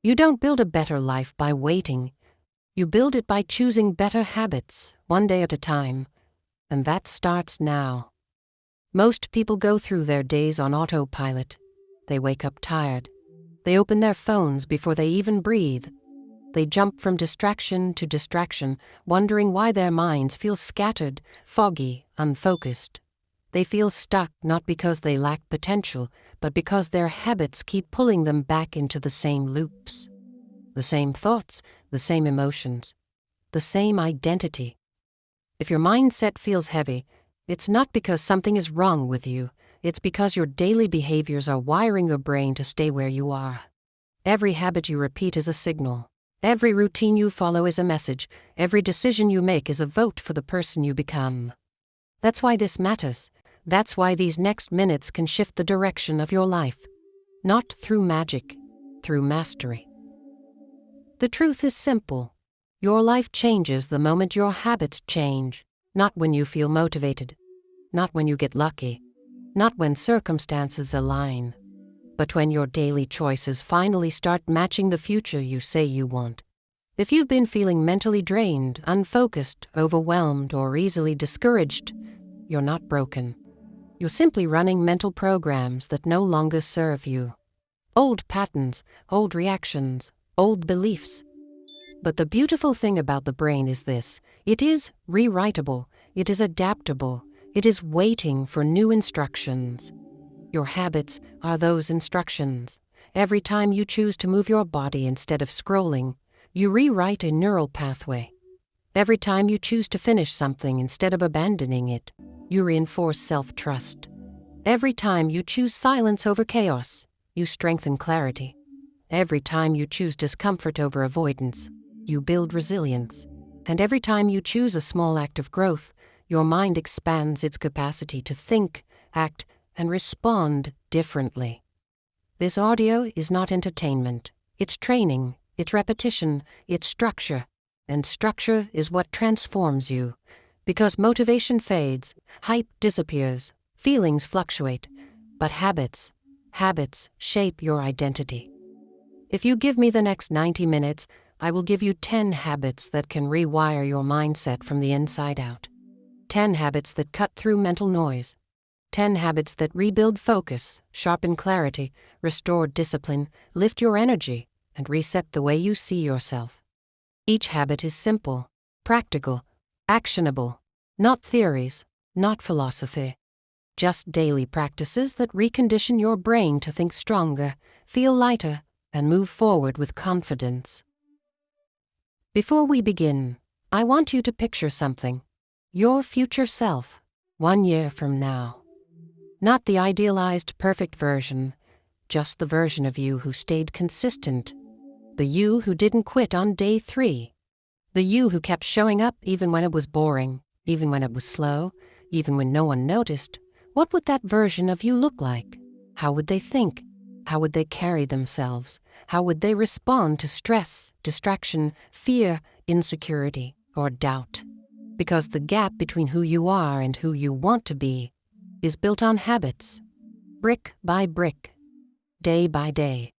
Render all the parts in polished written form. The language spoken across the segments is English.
You don't build a better life by waiting. You build it by choosing better habits, one day at a time. And that starts now. Most people go through their days on autopilot. They wake up tired. They open their phones before they even breathe. They jump from distraction to distraction, wondering why their minds feel scattered, foggy, unfocused. They feel stuck not because they lack potential, but because their habits keep pulling them back into the same loops. The same thoughts, the same emotions, the same identity. If your mindset feels heavy, it's not because something is wrong with you. It's because your daily behaviors are wiring your brain to stay where you are. Every habit you repeat is a signal. Every routine you follow is a message. Every decision you make is a vote for the person you become. That's why this matters. That's why these next minutes can shift the direction of your life. Not through magic, through mastery. The truth is simple. Your life changes the moment your habits change, not when you feel motivated, not when you get lucky, not when circumstances align, but when your daily choices finally start matching the future you say you want. If you've been feeling mentally drained, unfocused, overwhelmed, or easily discouraged, you're not broken. You're simply running mental programs that no longer serve you. Old patterns, old reactions, old beliefs. But the beautiful thing about the brain is this: it is rewritable, it is adaptable, it is waiting for new instructions. Your habits are those instructions. Every time you choose to move your body instead of scrolling, you rewrite a neural pathway. Every time you choose to finish something instead of abandoning it, you reinforce self-trust. Every time you choose silence over chaos, you strengthen clarity. Every time you choose discomfort over avoidance, you build resilience. And every time you choose a small act of growth, your mind expands its capacity to think, act, and respond differently. This audio is not entertainment. It's training, it's repetition, it's structure. And structure is what transforms you. Because motivation fades, hype disappears, feelings fluctuate, but habits shape your identity. If you give me the next 90 minutes, I will give you 10 habits that can rewire your mindset from the inside out. 10 habits that cut through mental noise. 10 habits that rebuild focus, sharpen clarity, restore discipline, lift your energy, and reset the way you see yourself. Each habit is simple, practical, actionable, not theories, not philosophy. Just daily practices that recondition your brain to think stronger, feel lighter, and move forward with confidence. Before we begin, I want you to picture something. Your future self, 1 year from now. Not the idealized, perfect version, just the version of you who stayed consistent. The you who didn't quit on day 3. The you who kept showing up even when it was boring, even when it was slow, even when no one noticed. What would that version of you look like? How would they think? How would they carry themselves? How would they respond to stress, distraction, fear, insecurity, or doubt? Because the gap between who you are and who you want to be is built on habits, brick by brick, day by day,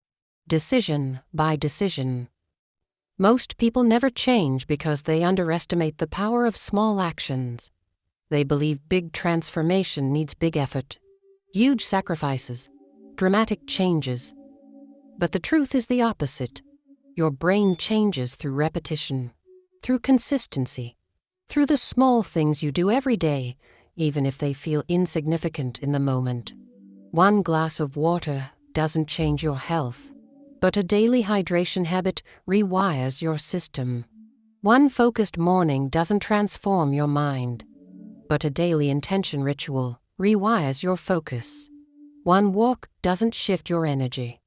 decision by decision. Most people never change because they underestimate the power of small actions. They believe big transformation needs big effort, huge sacrifices, dramatic changes. But the truth is the opposite. Your brain changes through repetition, through consistency, through the small things you do every day, even if they feel insignificant in the moment. 1 glass of water doesn't change your health, but a daily hydration habit rewires your system. 1 focused morning doesn't transform your mind, but a daily intention ritual rewires your focus. 1 walk doesn't shift your energy,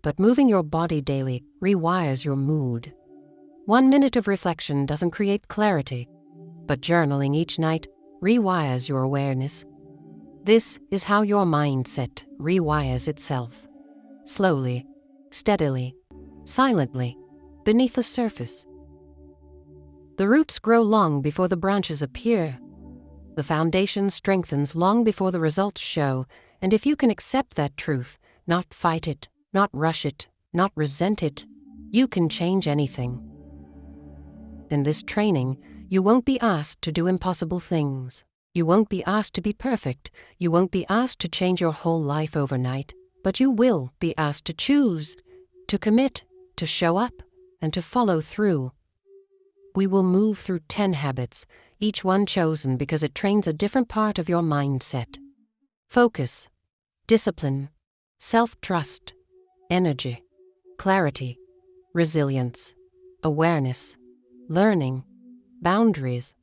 but moving your body daily rewires your mood. 1 minute of reflection doesn't create clarity, but journaling each night rewires your awareness. This is how your mindset rewires itself. Slowly, steadily, silently, beneath the surface. The roots grow long before the branches appear. The foundation strengthens long before the results show, and if you can accept that truth, not fight it, not rush it, not resent it, You can change anything. In this training, you won't be asked to do impossible things. You won't be asked to be perfect. You won't be asked to change your whole life overnight. But you will be asked to choose, to commit, to show up, and to follow through. We will move through 10 habits, each one chosen because it trains a different part of your mindset. Focus, discipline, self-trust, energy, clarity, resilience, awareness, learning, boundaries,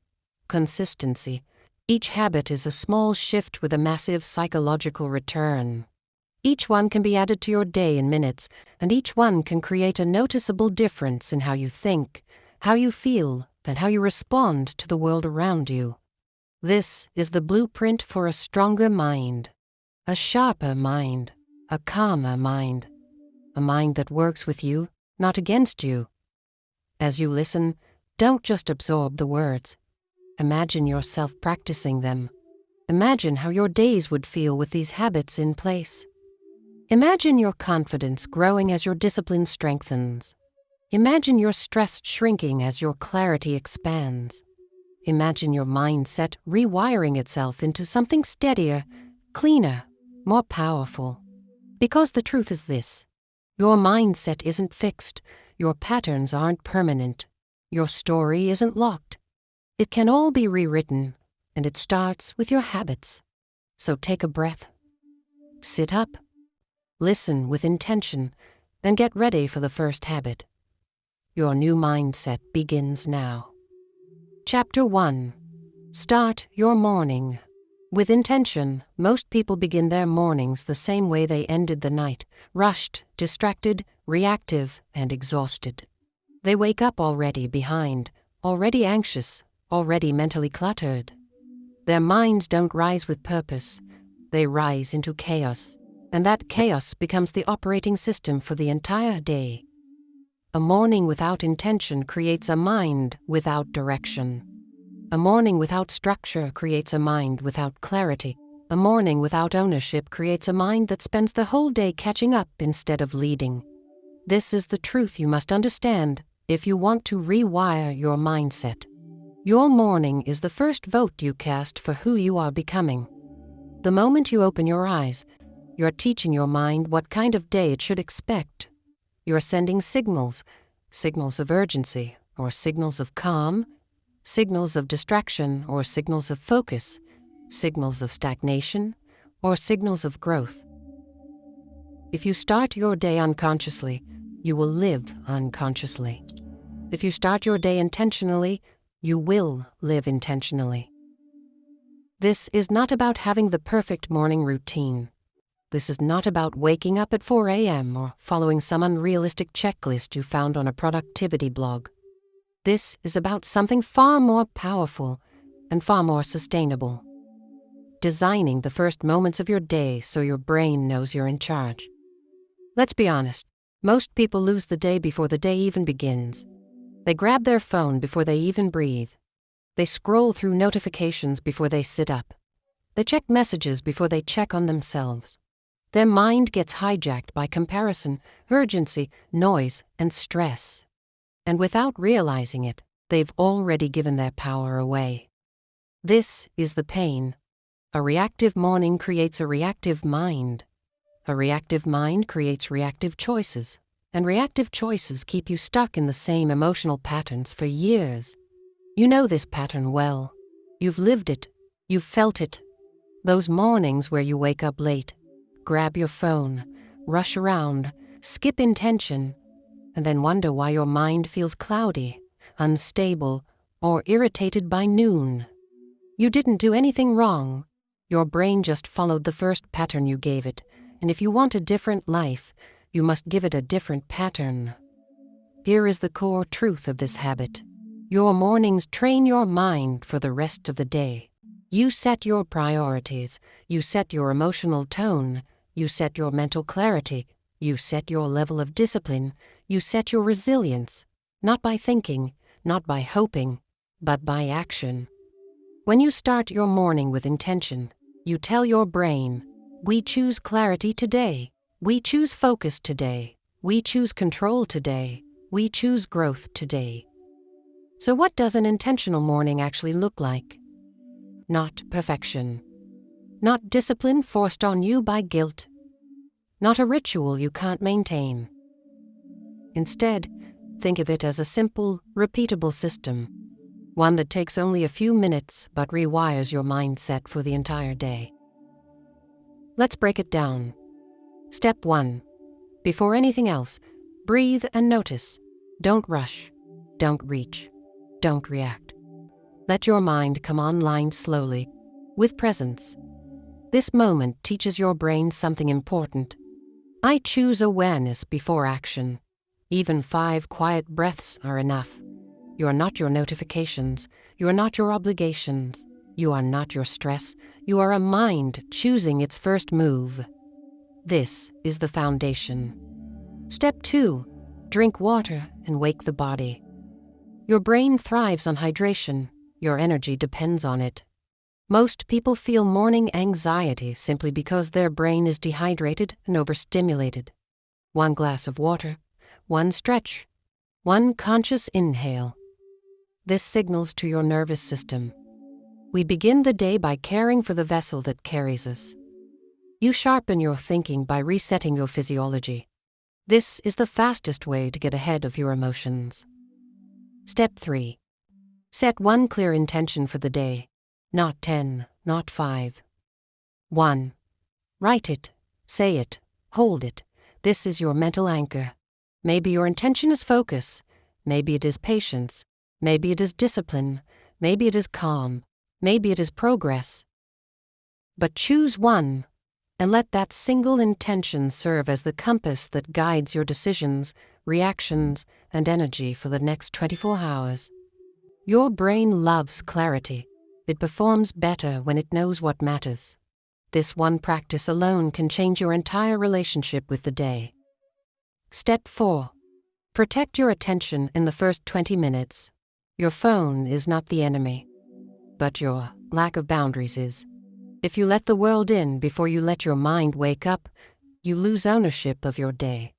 consistency. Each habit is a small shift with a massive psychological return. Each one can be added to your day in minutes, and each one can create a noticeable difference in how you think, how you feel, and how you respond to the world around you. This is the blueprint for a stronger mind, a sharper mind, a calmer mind, a mind that works with you, not against you. As you listen, don't just absorb the words. Imagine yourself practicing them. Imagine how your days would feel with these habits in place. Imagine your confidence growing as your discipline strengthens. Imagine your stress shrinking as your clarity expands. Imagine your mindset rewiring itself into something steadier, cleaner, more powerful. Because the truth is this: your mindset isn't fixed, your patterns aren't permanent, your story isn't locked. It can all be rewritten, and it starts with your habits. So take a breath. Sit up. Listen with intention, and get ready for the first habit. Your new mindset begins now. Chapter 1. Start your morning. With intention, most people begin their mornings the same way they ended the night: rushed, distracted, reactive, and exhausted. They wake up already behind, already anxious, already mentally cluttered. Their minds don't rise with purpose. They rise into chaos, and that chaos becomes the operating system for the entire day. A morning without intention creates a mind without direction. A morning without structure creates a mind without clarity. A morning without ownership creates a mind that spends the whole day catching up instead of leading. This is the truth you must understand if you want to rewire your mindset. Your morning is the first vote you cast for who you are becoming. The moment you open your eyes, you're teaching your mind what kind of day it should expect. You're sending signals of urgency, or signals of calm, signals of distraction, or signals of focus, signals of stagnation, or signals of growth. If you start your day unconsciously, you will live unconsciously. If you start your day intentionally, you will live intentionally. This is not about having the perfect morning routine. This is not about waking up at 4 a.m. or following some unrealistic checklist you found on a productivity blog. This is about something far more powerful and far more sustainable. Designing the first moments of your day so your brain knows you're in charge. Let's be honest, most people lose the day before the day even begins. They grab their phone before they even breathe. They scroll through notifications before they sit up. They check messages before they check on themselves. Their mind gets hijacked by comparison, urgency, noise, and stress. And without realizing it, they've already given their power away. This is the pain. A reactive morning creates a reactive mind. A reactive mind creates reactive choices. And reactive choices keep you stuck in the same emotional patterns for years. You know this pattern well. You've lived it. You've felt it. Those mornings where you wake up late, grab your phone, rush around, skip intention, and then wonder why your mind feels cloudy, unstable, or irritated by noon. You didn't do anything wrong. Your brain just followed the first pattern you gave it, and if you want a different life, you must give it a different pattern. Here is the core truth of this habit. Your mornings train your mind for the rest of the day. You set your priorities, you set your emotional tone, you set your mental clarity, you set your level of discipline, you set your resilience, not by thinking, not by hoping, but by action. When you start your morning with intention, you tell your brain, we choose clarity today, we choose focus today, we choose control today, we choose growth today. So what does an intentional morning actually look like? Not perfection. Not discipline forced on you by guilt. Not a ritual you can't maintain. Instead, think of it as a simple, repeatable system. One that takes only a few minutes but rewires your mindset for the entire day. Let's break it down. Step 1. Before anything else, breathe and notice. Don't rush. Don't reach. Don't react. Let your mind come online slowly, with presence. This moment teaches your brain something important. I choose awareness before action. Even 5 quiet breaths are enough. You are not your notifications. You are not your obligations. You are not your stress. You are a mind choosing its first move. This is the foundation. Step 2. Drink water and wake the body. Your brain thrives on hydration. Your energy depends on it. Most people feel morning anxiety simply because their brain is dehydrated and overstimulated. 1 glass of water, 1 stretch, 1 conscious inhale. This signals to your nervous system. We begin the day by caring for the vessel that carries us. You sharpen your thinking by resetting your physiology. This is the fastest way to get ahead of your emotions. Step 3. Set 1 clear intention for the day. Not 10, not 5. 1. Write it, say it, hold it. This is your mental anchor. Maybe your intention is focus. Maybe it is patience. Maybe it is discipline. Maybe it is calm. Maybe it is progress. But choose one, and let that single intention serve as the compass that guides your decisions, reactions, and energy for the next 24 hours. Your brain loves clarity. It performs better when it knows what matters. This one practice alone can change your entire relationship with the day. Step 4. Protect your attention in the first 20 minutes. Your phone is not the enemy, but your lack of boundaries is. If you let the world in before you let your mind wake up, you lose ownership of your day.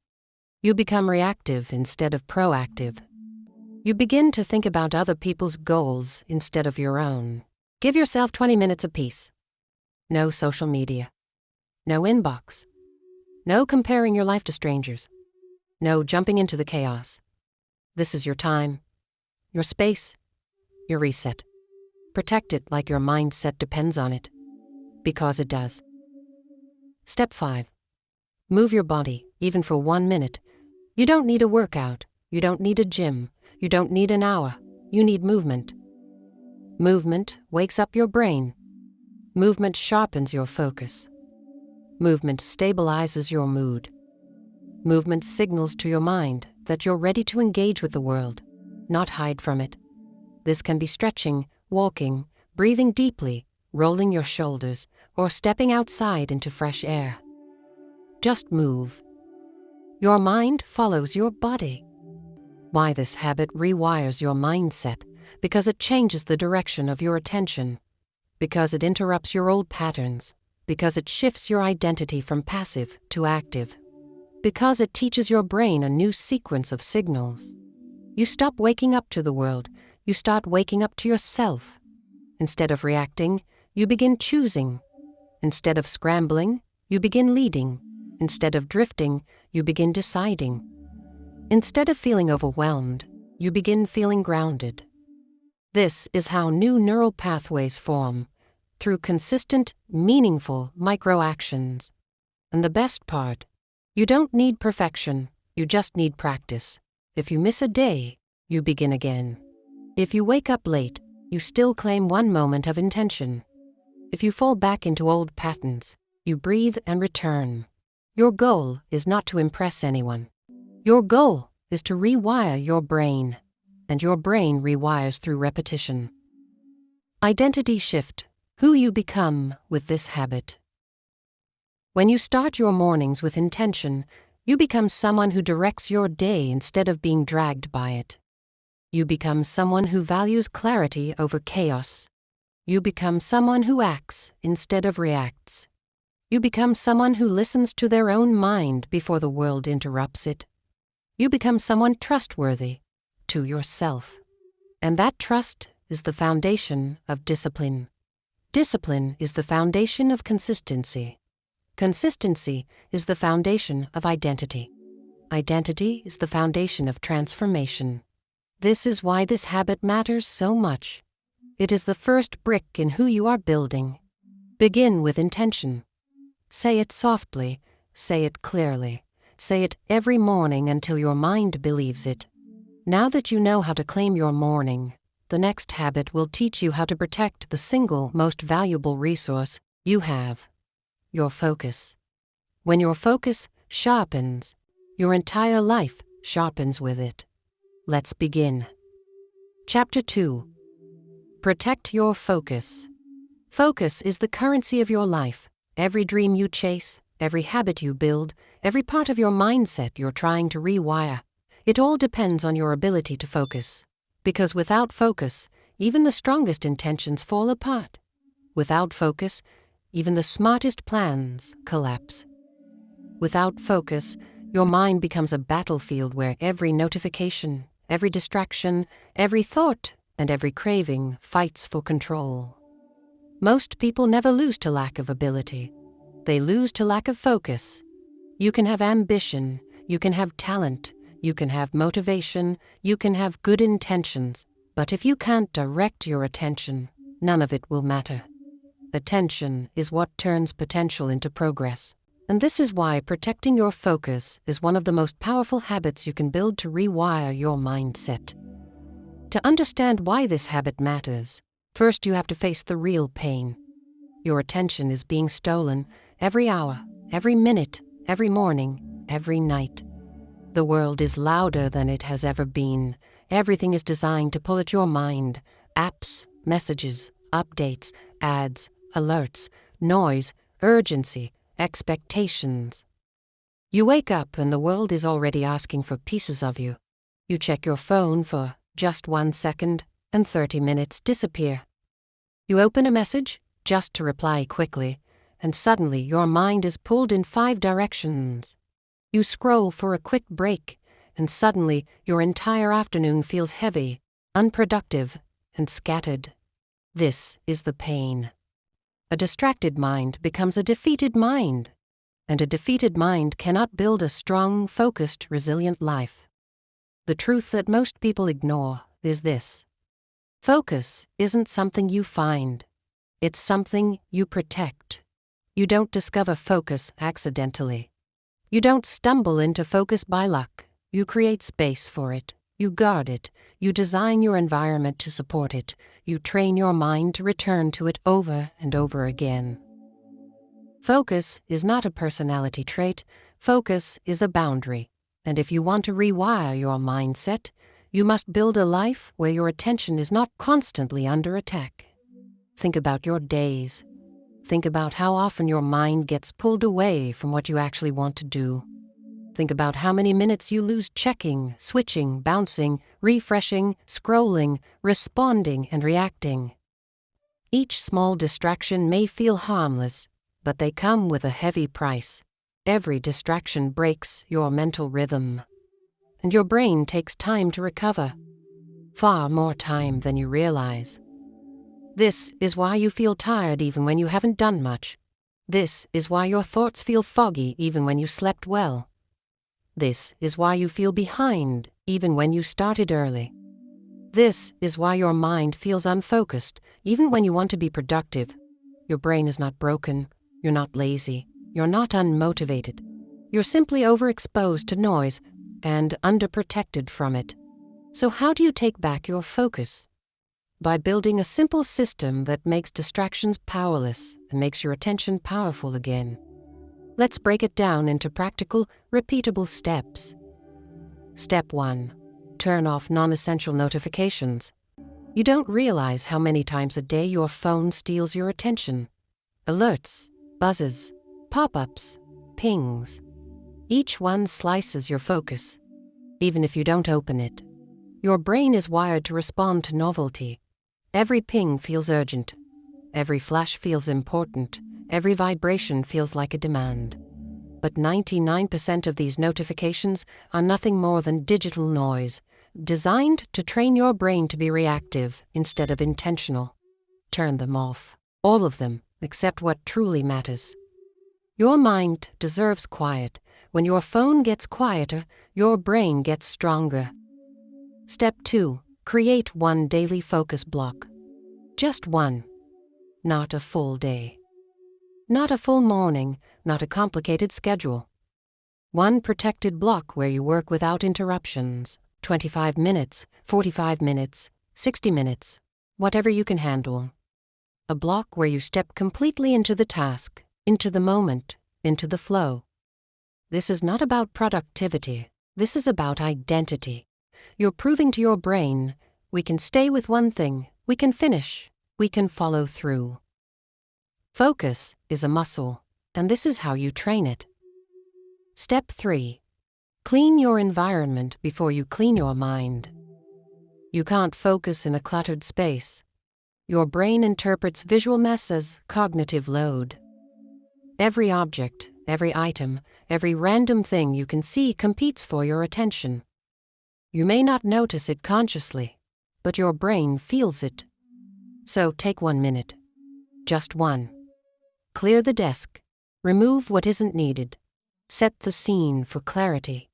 You become reactive instead of proactive. You begin to think about other people's goals instead of your own. Give yourself 20 minutes apiece. No social media. No inbox. No comparing your life to strangers. No jumping into the chaos. This is your time, your space, your reset. Protect it like your mindset depends on it, because it does. Step 5. Move your body, even for 1 minute. You don't need a workout. You don't need a gym. You don't need an hour. You need movement. Movement wakes up your brain. Movement sharpens your focus. Movement stabilizes your mood. Movement signals to your mind that you're ready to engage with the world, not hide from it. This can be stretching, walking, breathing deeply, rolling your shoulders, or stepping outside into fresh air. Just move. Your mind follows your body. Why this habit rewires your mindset? Because it changes the direction of your attention. Because it interrupts your old patterns. Because it shifts your identity from passive to active. Because it teaches your brain a new sequence of signals. You stop waking up to the world. You start waking up to yourself. Instead of reacting, you begin choosing. Instead of scrambling, you begin leading. Instead of drifting, you begin deciding. Instead of feeling overwhelmed, you begin feeling grounded. This is how new neural pathways form, through consistent, meaningful micro-actions. And the best part, you don't need perfection, you just need practice. If you miss a day, you begin again. If you wake up late, you still claim 1 moment of intention. If you fall back into old patterns, you breathe and return. Your goal is not to impress anyone. Your goal is to rewire your brain, and your brain rewires through repetition. Identity shift, who you become with this habit. When you start your mornings with intention, you become someone who directs your day instead of being dragged by it. You become someone who values clarity over chaos. You become someone who acts instead of reacts. You become someone who listens to their own mind before the world interrupts it. You become someone trustworthy to yourself. And that trust is the foundation of discipline. Discipline is the foundation of consistency. Consistency is the foundation of identity. Identity is the foundation of transformation. This is why this habit matters so much. It is the first brick in who you are building. Begin with intention. Say it softly, say it clearly, say it every morning until your mind believes it. Now that you know how to claim your morning, the next habit will teach you how to protect the single most valuable resource you have: your focus. When your focus sharpens, your entire life sharpens with it. Let's begin. Chapter 2. Protect your focus. Focus is the currency of your life. Every dream you chase, every habit you build, every part of your mindset you're trying to rewire, it all depends on your ability to focus. Because without focus, even the strongest intentions fall apart. Without focus, even the smartest plans collapse. Without focus, your mind becomes a battlefield where every notification, every distraction, every thought, and every craving fights for control. Most people never lose to lack of ability. They lose to lack of focus. You can have ambition, you can have talent, you can have motivation, you can have good intentions, but if you can't direct your attention, none of it will matter. Attention is what turns potential into progress. And this is why protecting your focus is one of the most powerful habits you can build to rewire your mindset. To understand why this habit matters, first you have to face the real pain. Your attention is being stolen every hour, every minute, every morning, every night. The world is louder than it has ever been. Everything is designed to pull at your mind. Apps, messages, updates, ads, alerts, noise, urgency, expectations. You wake up and the world is already asking for pieces of you. You check your phone for just 1 second and 30 minutes disappear. You open a message just to reply quickly, and suddenly your mind is pulled in 5 directions. You scroll for a quick break, and suddenly your entire afternoon feels heavy, unproductive, and scattered. This is the pain. A distracted mind becomes a defeated mind, and a defeated mind cannot build a strong, focused, resilient life. The truth that most people ignore is this: focus isn't something you find. It's something you protect. You don't discover focus accidentally. You don't stumble into focus by luck. You create space for it. You guard it. You design your environment to support it. You train your mind to return to it over and over again. Focus is not a personality trait. Focus is a boundary. And if you want to rewire your mindset, you must build a life where your attention is not constantly under attack. Think about your days. Think about how often your mind gets pulled away from what you actually want to do. Think about how many minutes you lose checking, switching, bouncing, refreshing, scrolling, responding, and reacting. Each small distraction may feel harmless, but they come with a heavy price. Every distraction breaks your mental rhythm, and your brain takes time to recover. Far more time than you realize. This is why you feel tired even when you haven't done much. This is why your thoughts feel foggy even when you slept well. This is why you feel behind even when you started early. This is why your mind feels unfocused even when you want to be productive. Your brain is not broken. You're not lazy. You're not unmotivated. You're simply overexposed to noise and underprotected from it. So how do you take back your focus? By building a simple system that makes distractions powerless and makes your attention powerful again. Let's break it down into practical, repeatable steps. Step 1. Turn off non-essential notifications. You don't realize how many times a day your phone steals your attention. Alerts, buzzes, pop-ups, pings. Each one slices your focus, even if you don't open it. Your brain is wired to respond to novelty. Every ping feels urgent. Every flash feels important. Every vibration feels like a demand. But 99% of these notifications are nothing more than digital noise, designed to train your brain to be reactive instead of intentional. Turn them off. All of them, except what truly matters. Your mind deserves quiet. When your phone gets quieter, your brain gets stronger. Step 2. Create one daily focus block. Just one. Not a full day. Not a full morning, not a complicated schedule. One protected block where you work without interruptions. 25 minutes, 45 minutes, 60 minutes, whatever you can handle. A block where you step completely into the task, into the moment, into the flow. This is not about productivity. This is about identity. You're proving to your brain, we can stay with one thing, we can finish, we can follow through. Focus is a muscle, and this is how you train it. Step 3. Clean your environment before you clean your mind. You can't focus in a cluttered space. Your brain interprets visual mess as cognitive load. Every object, every item, every random thing you can see competes for your attention. You may not notice it consciously, but your brain feels it. So take 1 minute. Just one. Clear the desk. Remove what isn't needed. Set the scene for clarity.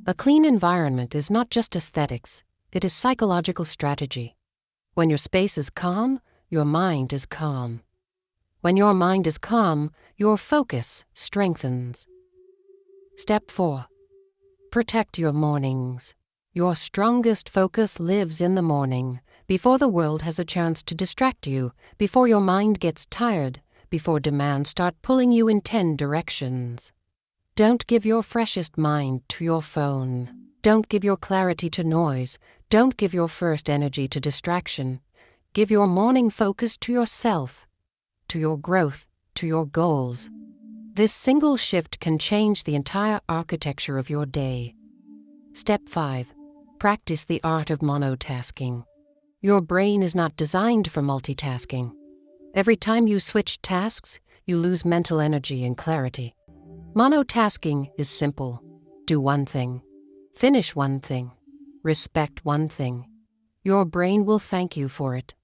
A clean environment is not just aesthetics, it is psychological strategy. When your space is calm, your mind is calm. When your mind is calm, your focus strengthens. Step 4. Protect your mornings. Your strongest focus lives in the morning, before the world has a chance to distract you, before your mind gets tired, before demands start pulling you in 10 directions. Don't give your freshest mind to your phone. Don't give your clarity to noise. Don't give your first energy to distraction. Give your morning focus to yourself, to your growth, to your goals. This single shift can change the entire architecture of your day. Step 5. Practice the art of monotasking. Your brain is not designed for multitasking. Every time you switch tasks, you lose mental energy and clarity. Monotasking is simple. Do one thing. Finish one thing. Respect one thing. Your brain will thank you for it.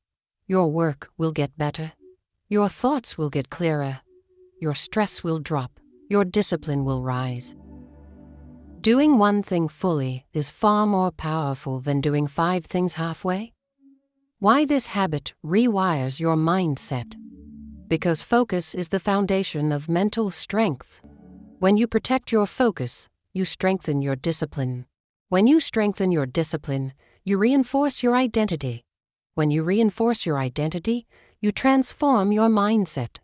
Your work will get better. Your thoughts will get clearer. Your stress will drop. Your discipline will rise. Doing one thing fully is far more powerful than doing 5 things halfway. Why this habit rewires your mindset? Because focus is the foundation of mental strength. When you protect your focus, you strengthen your discipline. When you strengthen your discipline, you reinforce your identity. When you reinforce your identity, you transform your mindset.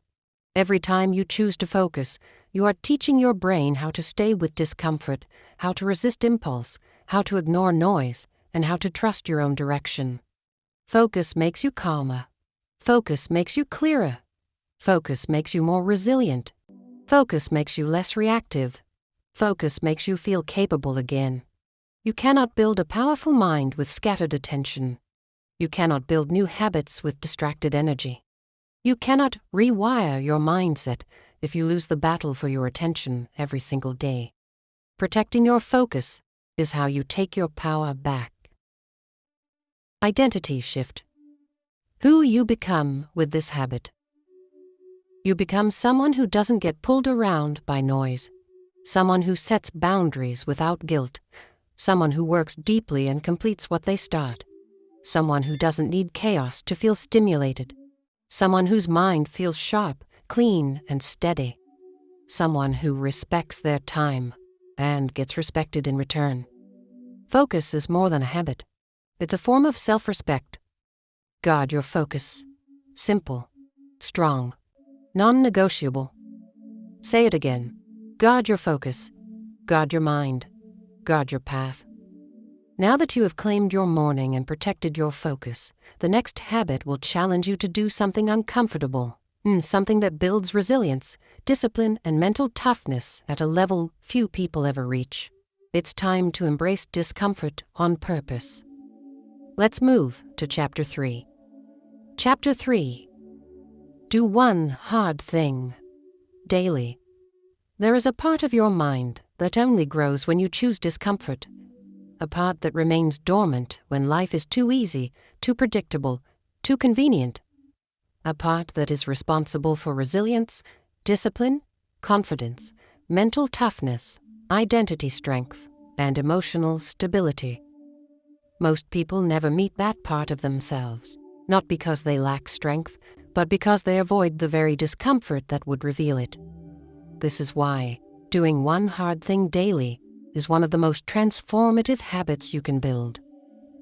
Every time you choose to focus, you are teaching your brain how to stay with discomfort, how to resist impulse, how to ignore noise, and how to trust your own direction. Focus makes you calmer. Focus makes you clearer. Focus makes you more resilient. Focus makes you less reactive. Focus makes you feel capable again. You cannot build a powerful mind with scattered attention. You cannot build new habits with distracted energy. You cannot rewire your mindset if you lose the battle for your attention every single day. Protecting your focus is how you take your power back. Identity shift. Who you become with this habit. You become someone who doesn't get pulled around by noise, someone who sets boundaries without guilt, someone who works deeply and completes what they start, someone who doesn't need chaos to feel stimulated, someone whose mind feels sharp, clean, and steady, someone who respects their time and gets respected in return. Focus is more than a habit. It's a form of self-respect. Guard your focus. Simple, strong, non-negotiable. Say it again. Guard your focus. Guard your mind. Guard your path. Now that you have claimed your morning and protected your focus, the next habit will challenge you to do something uncomfortable, something that builds resilience, discipline, and mental toughness at a level few people ever reach. It's time to embrace discomfort on purpose. Let's move to Chapter 3. Chapter 3. Do one hard thing daily. There is a part of your mind that only grows when you choose discomfort, a part that remains dormant when life is too easy, too predictable, too convenient, a part that is responsible for resilience, discipline, confidence, mental toughness, identity strength, and emotional stability. Most people never meet that part of themselves, not because they lack strength, but because they avoid the very discomfort that would reveal it. This is why doing one hard thing daily is one of the most transformative habits you can build.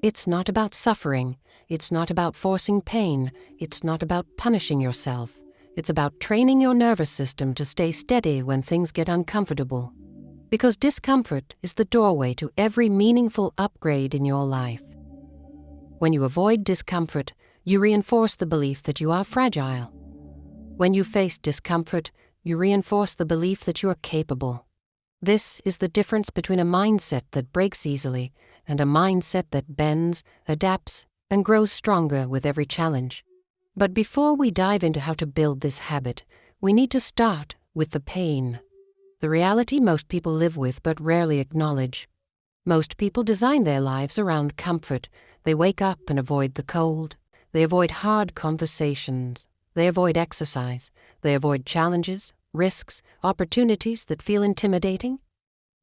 It's not about suffering, it's not about forcing pain, it's not about punishing yourself. It's about training your nervous system to stay steady when things get uncomfortable. Because discomfort is the doorway to every meaningful upgrade in your life. When you avoid discomfort, you reinforce the belief that you are fragile. When you face discomfort, you reinforce the belief that you are capable. This is the difference between a mindset that breaks easily and a mindset that bends, adapts, and grows stronger with every challenge. But before we dive into how to build this habit, we need to start with the pain. The reality most people live with but rarely acknowledge. Most people design their lives around comfort. They wake up and avoid the cold. They avoid hard conversations. They avoid exercise. They avoid challenges, risks, opportunities that feel intimidating.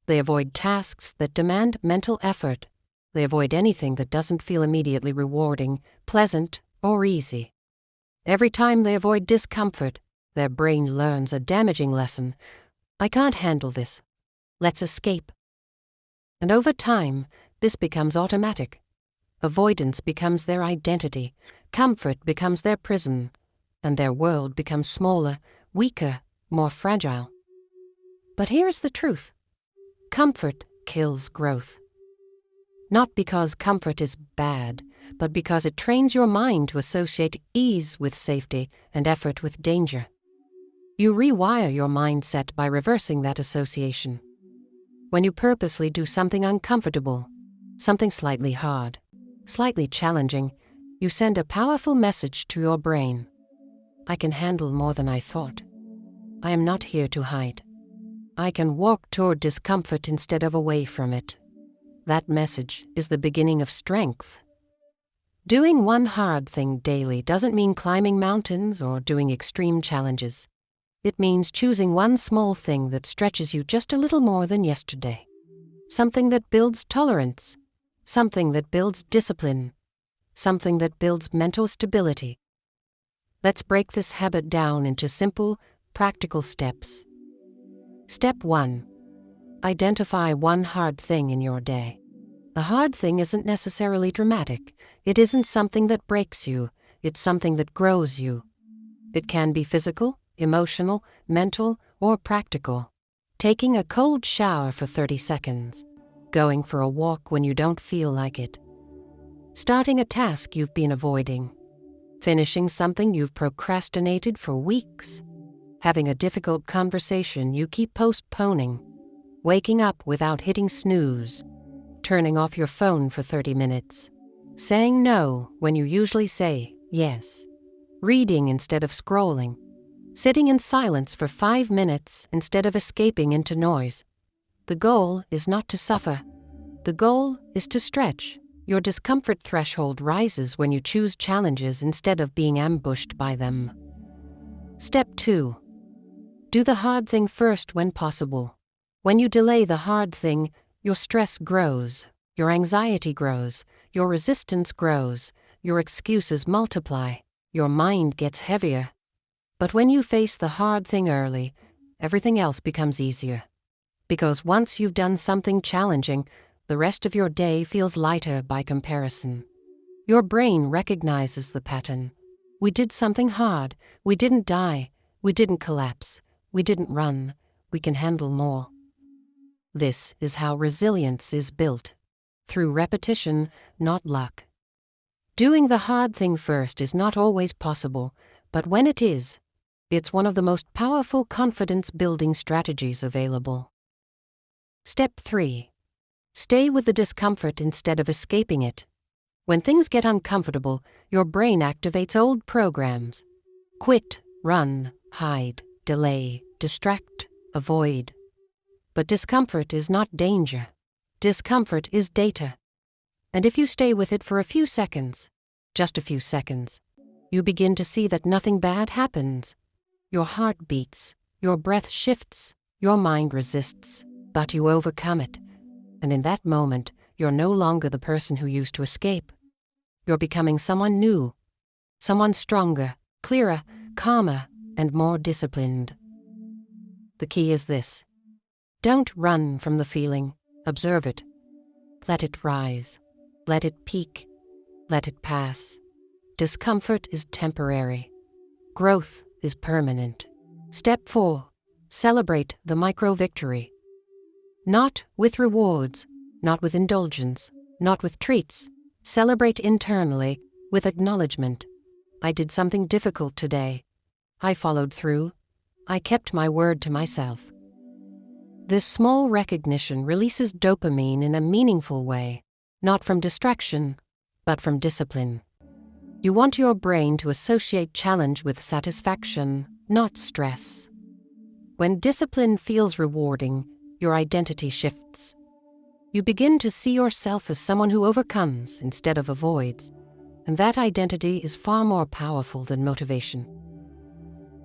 They avoid tasks that demand mental effort. They avoid anything that doesn't feel immediately rewarding, pleasant, or easy. Every time they avoid discomfort, their brain learns a damaging lesson. I can't handle this. Let's escape. And over time, this becomes automatic. Avoidance becomes their identity. Comfort becomes their prison. And their world becomes smaller, weaker, more fragile. But here's the truth. Comfort kills growth. Not because comfort is bad, but because it trains your mind to associate ease with safety and effort with danger. You rewire your mindset by reversing that association. When you purposely do something uncomfortable, something slightly hard, slightly challenging, you send a powerful message to your brain. I can handle more than I thought. I am not here to hide. I can walk toward discomfort instead of away from it. That message is the beginning of strength. Doing one hard thing daily doesn't mean climbing mountains or doing extreme challenges. It means choosing one small thing that stretches you just a little more than yesterday. Something that builds tolerance. Something that builds discipline. Something that builds mental stability. Let's break this habit down into simple, practical steps. Step 1. Identify one hard thing in your day. The hard thing isn't necessarily dramatic. It isn't something that breaks you. It's something that grows you. It can be physical, emotional, mental, or practical. Taking a cold shower for 30 seconds. Going for a walk when you don't feel like it. Starting a task you've been avoiding. Finishing something you've procrastinated for weeks. Having a difficult conversation you keep postponing. Waking up without hitting snooze. Turning off your phone for 30 minutes. Saying no when you usually say yes. Reading instead of scrolling. Sitting in silence for 5 minutes instead of escaping into noise. The goal is not to suffer. The goal is to stretch. Your discomfort threshold rises when you choose challenges instead of being ambushed by them. Step 2. Do the hard thing first when possible. When you delay the hard thing, your stress grows, your anxiety grows, your resistance grows, your excuses multiply, your mind gets heavier. But when you face the hard thing early, everything else becomes easier. Because once you've done something challenging, the rest of your day feels lighter by comparison. Your brain recognizes the pattern. We did something hard. We didn't die. We didn't collapse. We didn't run. We can handle more. This is how resilience is built. Through repetition, not luck. Doing the hard thing first is not always possible, but when it is, it's one of the most powerful confidence-building strategies available. Step 3. Stay with the discomfort instead of escaping it. When things get uncomfortable, your brain activates old programs. Quit, run, hide, delay, distract, avoid. But discomfort is not danger. Discomfort is data. And if you stay with it for a few seconds, just a few seconds, you begin to see that nothing bad happens. Your heart beats, your breath shifts, your mind resists, but you overcome it. And in that moment, you're no longer the person who used to escape. You're becoming someone new, someone stronger, clearer, calmer, and more disciplined. The key is this. Don't run from the feeling. Observe it. Let it rise. Let it peak. Let it pass. Discomfort is temporary. Growth is permanent. Step 4. Celebrate the micro-victory. Not with rewards, not with indulgence, not with treats. Celebrate internally with acknowledgement. I did something difficult today. I followed through. I kept my word to myself. This small recognition releases dopamine in a meaningful way, not from distraction, but from discipline. You want your brain to associate challenge with satisfaction, not stress. When discipline feels rewarding, your identity shifts. You begin to see yourself as someone who overcomes instead of avoids, and that identity is far more powerful than motivation.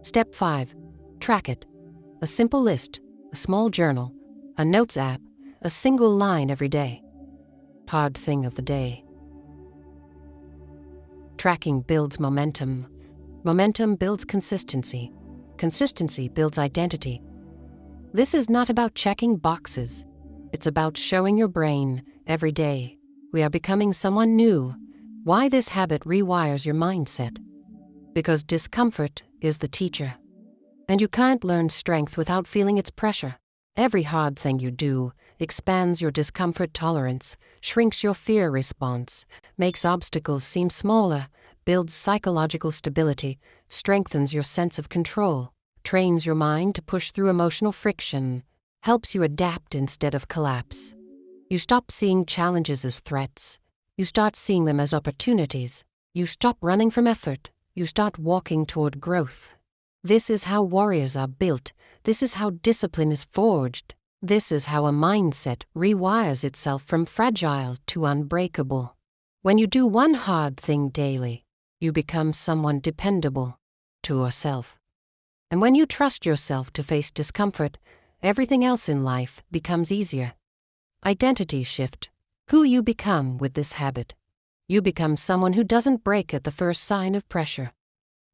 Step 5. Track it. A simple list, a small journal, a notes app, a single line every day. Hard thing of the day. Tracking builds momentum. Momentum builds consistency. Consistency builds identity. This is not about checking boxes. It's about showing your brain every day we are becoming someone new. Why this habit rewires your mindset? Because discomfort is the teacher. And you can't learn strength without feeling its pressure. Every hard thing you do expands your discomfort tolerance, shrinks your fear response, makes obstacles seem smaller, builds psychological stability, strengthens your sense of control, trains your mind to push through emotional friction, helps you adapt instead of collapse. You stop seeing challenges as threats. You start seeing them as opportunities. You stop running from effort. You start walking toward growth. This is how warriors are built. This is how discipline is forged. This is how a mindset rewires itself from fragile to unbreakable. When you do one hard thing daily, you become someone dependable to yourself. And when you trust yourself to face discomfort, everything else in life becomes easier. Identity shift. Who you become with this habit. You become someone who doesn't break at the first sign of pressure.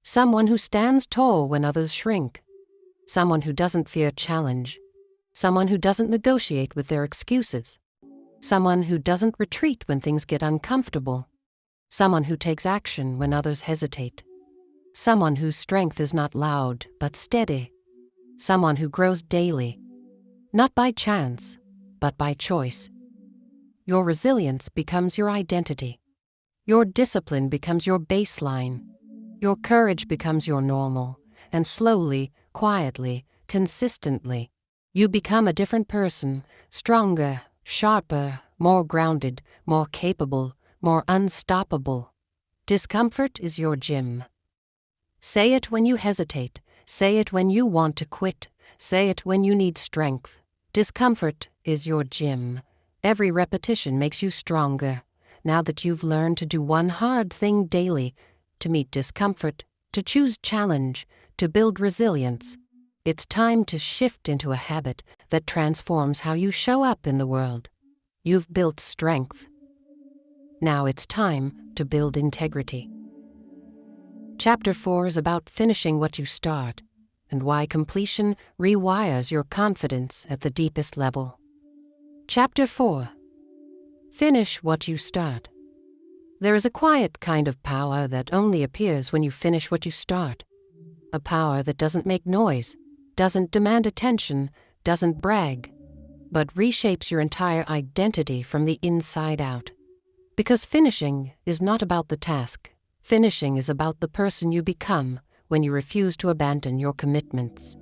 Someone who stands tall when others shrink. Someone who doesn't fear challenge. Someone who doesn't negotiate with their excuses. Someone who doesn't retreat when things get uncomfortable. Someone who takes action when others hesitate. Someone whose strength is not loud but steady. Someone who grows daily, not by chance, but by choice. Your resilience becomes your identity. Your discipline becomes your baseline. Your courage becomes your normal, and slowly, quietly, consistently, you become a different person, stronger, sharper, more grounded, more capable, more unstoppable. Discomfort is your gym. Say it when you hesitate. Say it when you want to quit. Say it when you need strength. Discomfort is your gym. Every repetition makes you stronger. Now that you've learned to do one hard thing daily, to meet discomfort, to choose challenge, to build resilience, it's time to shift into a habit that transforms how you show up in the world. You've built strength. Now it's time to build integrity. Chapter 4 is about finishing what you start, and why completion rewires your confidence at the deepest level. Chapter 4. Finish what you start. There is a quiet kind of power that only appears when you finish what you start. A power that doesn't make noise, doesn't demand attention, doesn't brag, but reshapes your entire identity from the inside out. Because finishing is not about the task. Finishing is about the person you become when you refuse to abandon your commitments.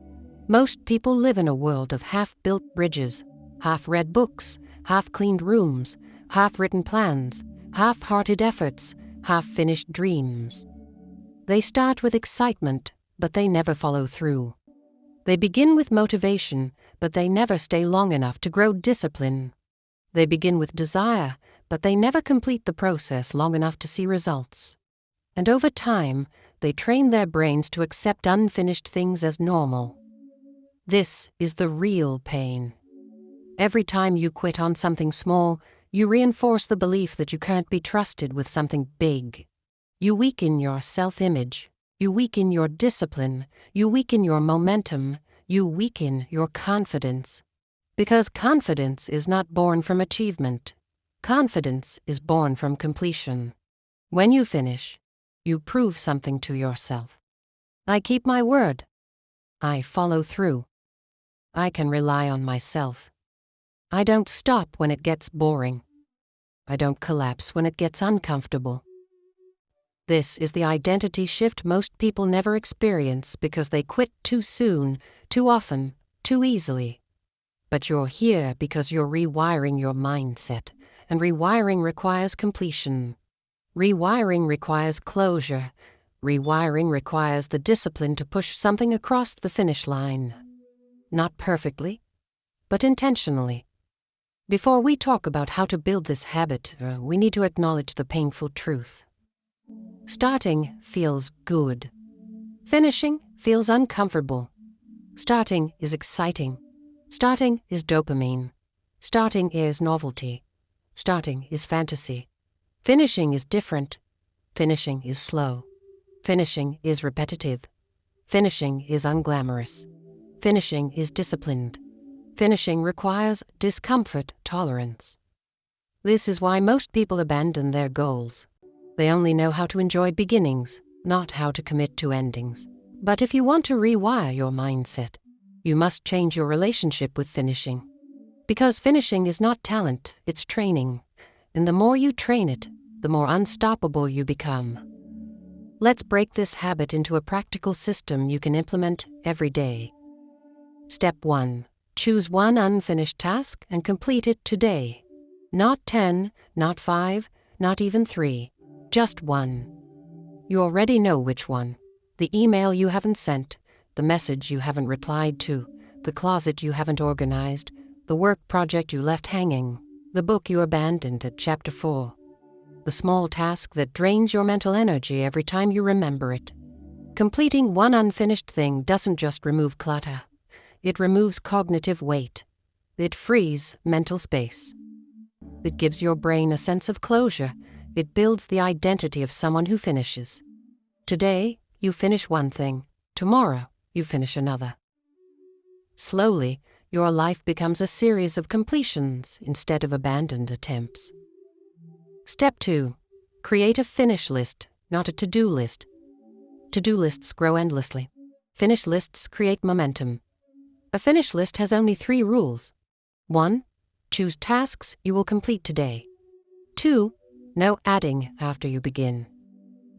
Most people live in a world of half-built bridges, half-read books, half-cleaned rooms, half-written plans, half-hearted efforts, half-finished dreams. They start with excitement, but they never follow through. They begin with motivation, but they never stay long enough to grow discipline. They begin with desire, but they never complete the process long enough to see results. And over time, they train their brains to accept unfinished things as normal. This is the real pain. Every time you quit on something small, you reinforce the belief that you can't be trusted with something big. You weaken your self-image. You weaken your discipline. You weaken your momentum. You weaken your confidence. Because confidence is not born from achievement. Confidence is born from completion. When you finish, you prove something to yourself. I keep my word. I follow through. I can rely on myself. I don't stop when it gets boring. I don't collapse when it gets uncomfortable. This is the identity shift most people never experience because they quit too soon, too often, too easily. But you're here because you're rewiring your mindset, and rewiring requires completion. Rewiring requires closure. Rewiring requires the discipline to push something across the finish line. Not perfectly, but intentionally. Before we talk about how to build this habit, we need to acknowledge the painful truth. Starting feels good. Finishing feels uncomfortable. Starting is exciting. Starting is dopamine. Starting is novelty. Starting is fantasy. Finishing is different. Finishing is slow. Finishing is repetitive. Finishing is unglamorous. Finishing is disciplined. Finishing requires discomfort tolerance. This is why most people abandon their goals. They only know how to enjoy beginnings, not how to commit to endings. But if you want to rewire your mindset, you must change your relationship with finishing. Because finishing is not talent, it's training. And the more you train it, the more unstoppable you become. Let's break this habit into a practical system you can implement every day. Step 1. Choose one unfinished task and complete it today. Not 10, not 5, not even 3. Just one. You already know which one. The email you haven't sent, the message you haven't replied to, the closet you haven't organized, the work project you left hanging, the book you abandoned at chapter 4. The small task that drains your mental energy every time you remember it. Completing one unfinished thing doesn't just remove clutter. It removes cognitive weight. It frees mental space. It gives your brain a sense of closure. It builds the identity of someone who finishes. Today, you finish one thing. Tomorrow, you finish another. Slowly, your life becomes a series of completions instead of abandoned attempts. Step 2. Create a finish list, not a to-do list. To-do lists grow endlessly. Finish lists create momentum. A finish list has only 3 rules. 1. Choose tasks you will complete today. 2. No adding after you begin.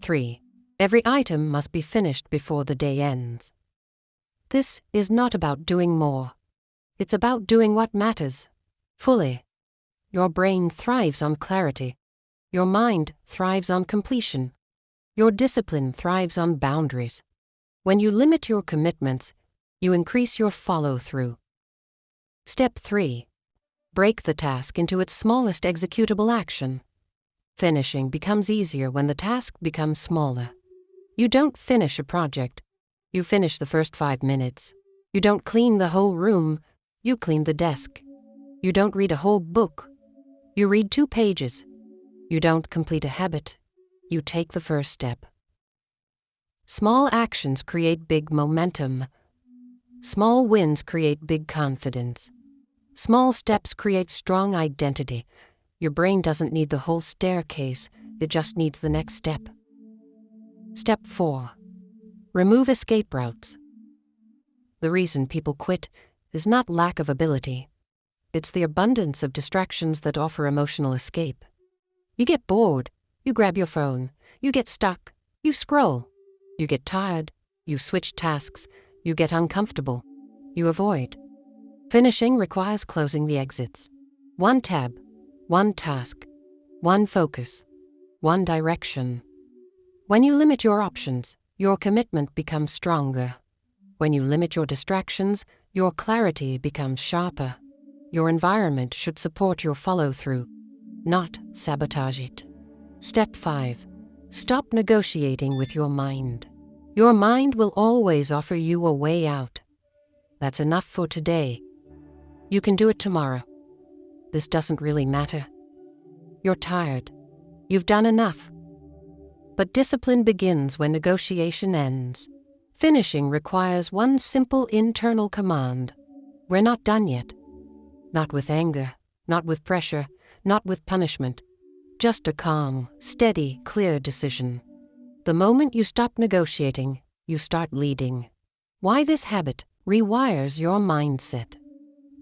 3. Every item must be finished before the day ends. This is not about doing more. It's about doing what matters, fully. Your brain thrives on clarity. Your mind thrives on completion. Your discipline thrives on boundaries. When you limit your commitments, you increase your follow-through. Step 3. Break the task into its smallest executable action. Finishing becomes easier when the task becomes smaller. You don't finish a project. You finish the first 5 minutes. You don't clean the whole room. You clean the desk. You don't read a whole book. You read 2 pages. You don't complete a habit. You take the first step. Small actions create big momentum. Small wins create big confidence. Small steps create strong identity. Your brain doesn't need the whole staircase, it just needs the next step. Step 4. Remove escape routes. The reason people quit is not lack of ability. It's the abundance of distractions that offer emotional escape. You get bored, you grab your phone, you get stuck, you scroll. You get tired, you switch tasks, you get uncomfortable, you avoid. Finishing requires closing the exits. One tab, one task, one focus, one direction. When you limit your options, your commitment becomes stronger. When you limit your distractions, your clarity becomes sharper. Your environment should support your follow-through, not sabotage it. Step 5. Stop negotiating with your mind. Your mind will always offer you a way out. That's enough for today. You can do it tomorrow. This doesn't really matter. You're tired. You've done enough. But discipline begins when negotiation ends. Finishing requires one simple internal command. We're not done yet. Not with anger, not with pressure, not with punishment. Just a calm, steady, clear decision. The moment you stop negotiating, you start leading. Why this habit rewires your mindset?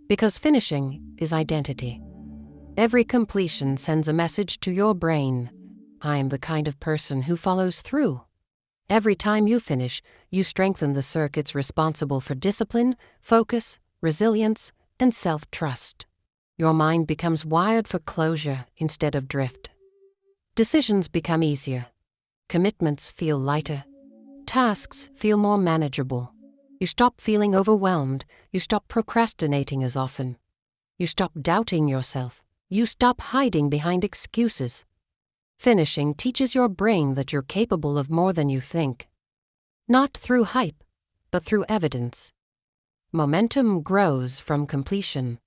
Because finishing is identity. Every completion sends a message to your brain. I am the kind of person who follows through. Every time you finish, you strengthen the circuits responsible for discipline, focus, resilience, and self-trust. Your mind becomes wired for closure instead of drift. Decisions become easier. Commitments feel lighter. Tasks feel more manageable. You stop feeling overwhelmed. You stop procrastinating as often. You stop doubting yourself. You stop hiding behind excuses. Finishing teaches your brain that you're capable of more than you think. Not through hype, but through evidence. Momentum grows from completion.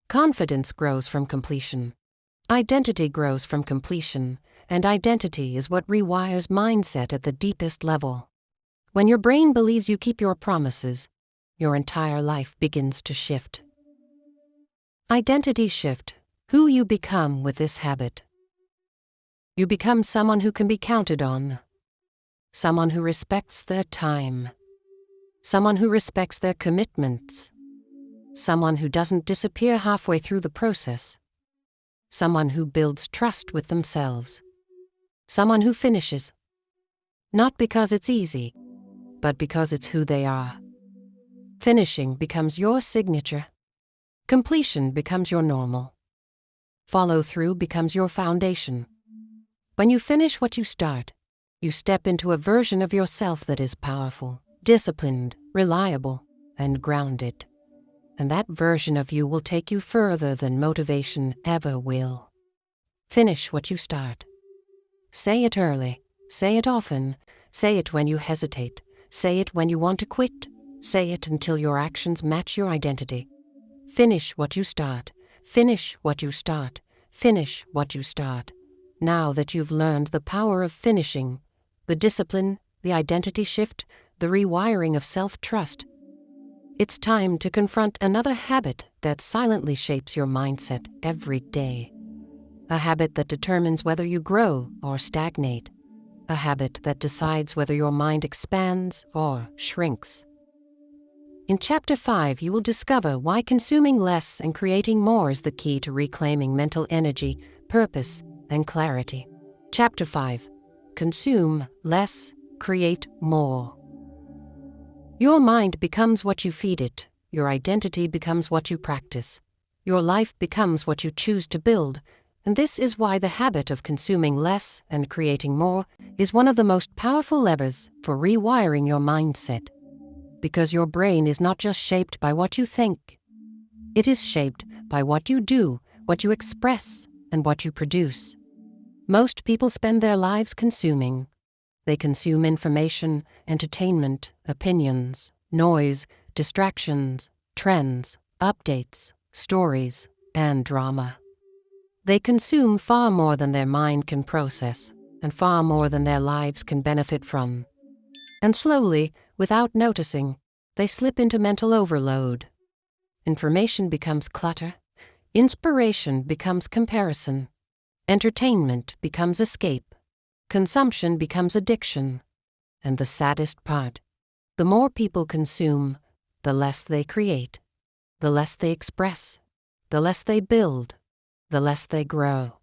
Confidence grows from completion. Identity grows from completion, and identity is what rewires mindset at the deepest level. When your brain believes you keep your promises, your entire life begins to shift. Identity shift. Who you become with this habit. You become someone who can be counted on. Someone who respects their time. Someone who respects their commitments. Someone who doesn't disappear halfway through the process. Someone who builds trust with themselves. Someone who finishes. Not because it's easy, but because it's who they are. Finishing becomes your signature. Completion becomes your normal. Follow-through becomes your foundation. When you finish what you start, you step into a version of yourself that is powerful, disciplined, reliable, and grounded. And that version of you will take you further than motivation ever will. Finish what you start. Say it early. Say it often. Say it when you hesitate. Say it when you want to quit. Say it until your actions match your identity. Finish what you start. Finish what you start. Finish what you start. Now that you've learned the power of finishing, the discipline, the identity shift, the rewiring of self-trust, it's time to confront another habit that silently shapes your mindset every day. A habit that determines whether you grow or stagnate. A habit that decides whether your mind expands or shrinks. In Chapter 5, you will discover why consuming less and creating more is the key to reclaiming mental energy, purpose, and clarity. Chapter 5. Consume less, create more. Your mind becomes what you feed it. Your identity becomes what you practice. Your life becomes what you choose to build. And this is why the habit of consuming less and creating more is one of the most powerful levers for rewiring your mindset. Because your brain is not just shaped by what you think. It is shaped by what you do, what you express, and what you produce. Most people spend their lives consuming. They consume information, entertainment, opinions, noise, distractions, trends, updates, stories, and drama. They consume far more than their mind can process, and far more than their lives can benefit from. And slowly, without noticing, they slip into mental overload. Information becomes clutter. Inspiration becomes comparison. Entertainment becomes escape. Consumption becomes addiction. And the saddest part, the more people consume, the less they create, the less they express, the less they build, the less they grow.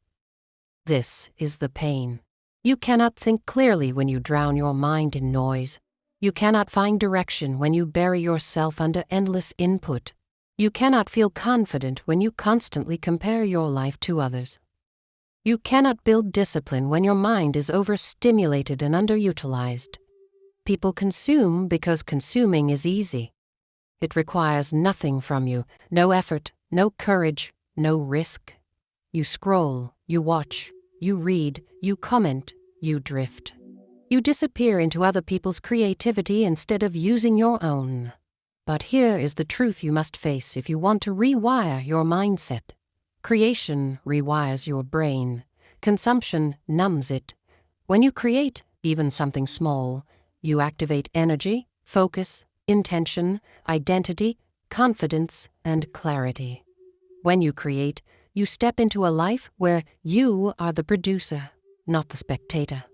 This is the pain. You cannot think clearly when you drown your mind in noise. You cannot find direction when you bury yourself under endless input. You cannot feel confident when you constantly compare your life to others. You cannot build discipline when your mind is overstimulated and underutilized. People consume because consuming is easy. It requires nothing from you, no effort, no courage, no risk. You scroll, you watch, you read, you comment, you drift. You disappear into other people's creativity instead of using your own. But here is the truth you must face if you want to rewire your mindset. Creation rewires your brain. Consumption numbs it. When you create, even something small, you activate energy, focus, intention, identity, confidence, and clarity. When you create, you step into a life where you are the producer, not the spectator.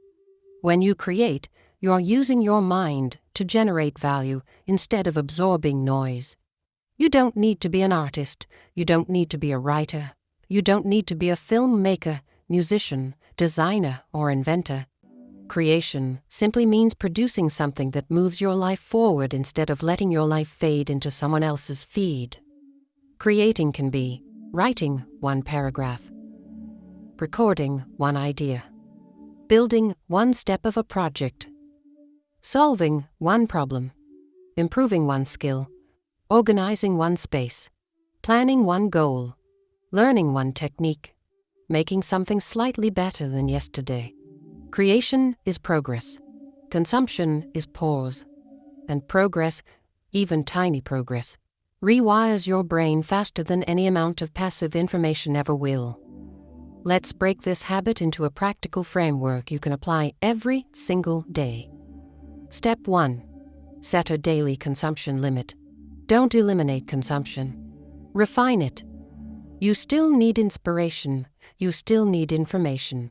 When you create, you're using your mind to generate value instead of absorbing noise. You don't need to be an artist. You don't need to be a writer. You don't need to be a filmmaker, musician, designer, or inventor. Creation simply means producing something that moves your life forward instead of letting your life fade into someone else's feed. Creating can be writing one paragraph, recording one idea, building one step of a project, solving one problem, improving one skill, organizing one space, planning one goal, learning one technique, making something slightly better than yesterday. Creation is progress. Consumption is pause. And progress, even tiny progress, rewires your brain faster than any amount of passive information ever will. Let's break this habit into a practical framework you can apply every single day. Step 1. Set a daily consumption limit. Don't eliminate consumption. Refine it. You still need inspiration. You still need information.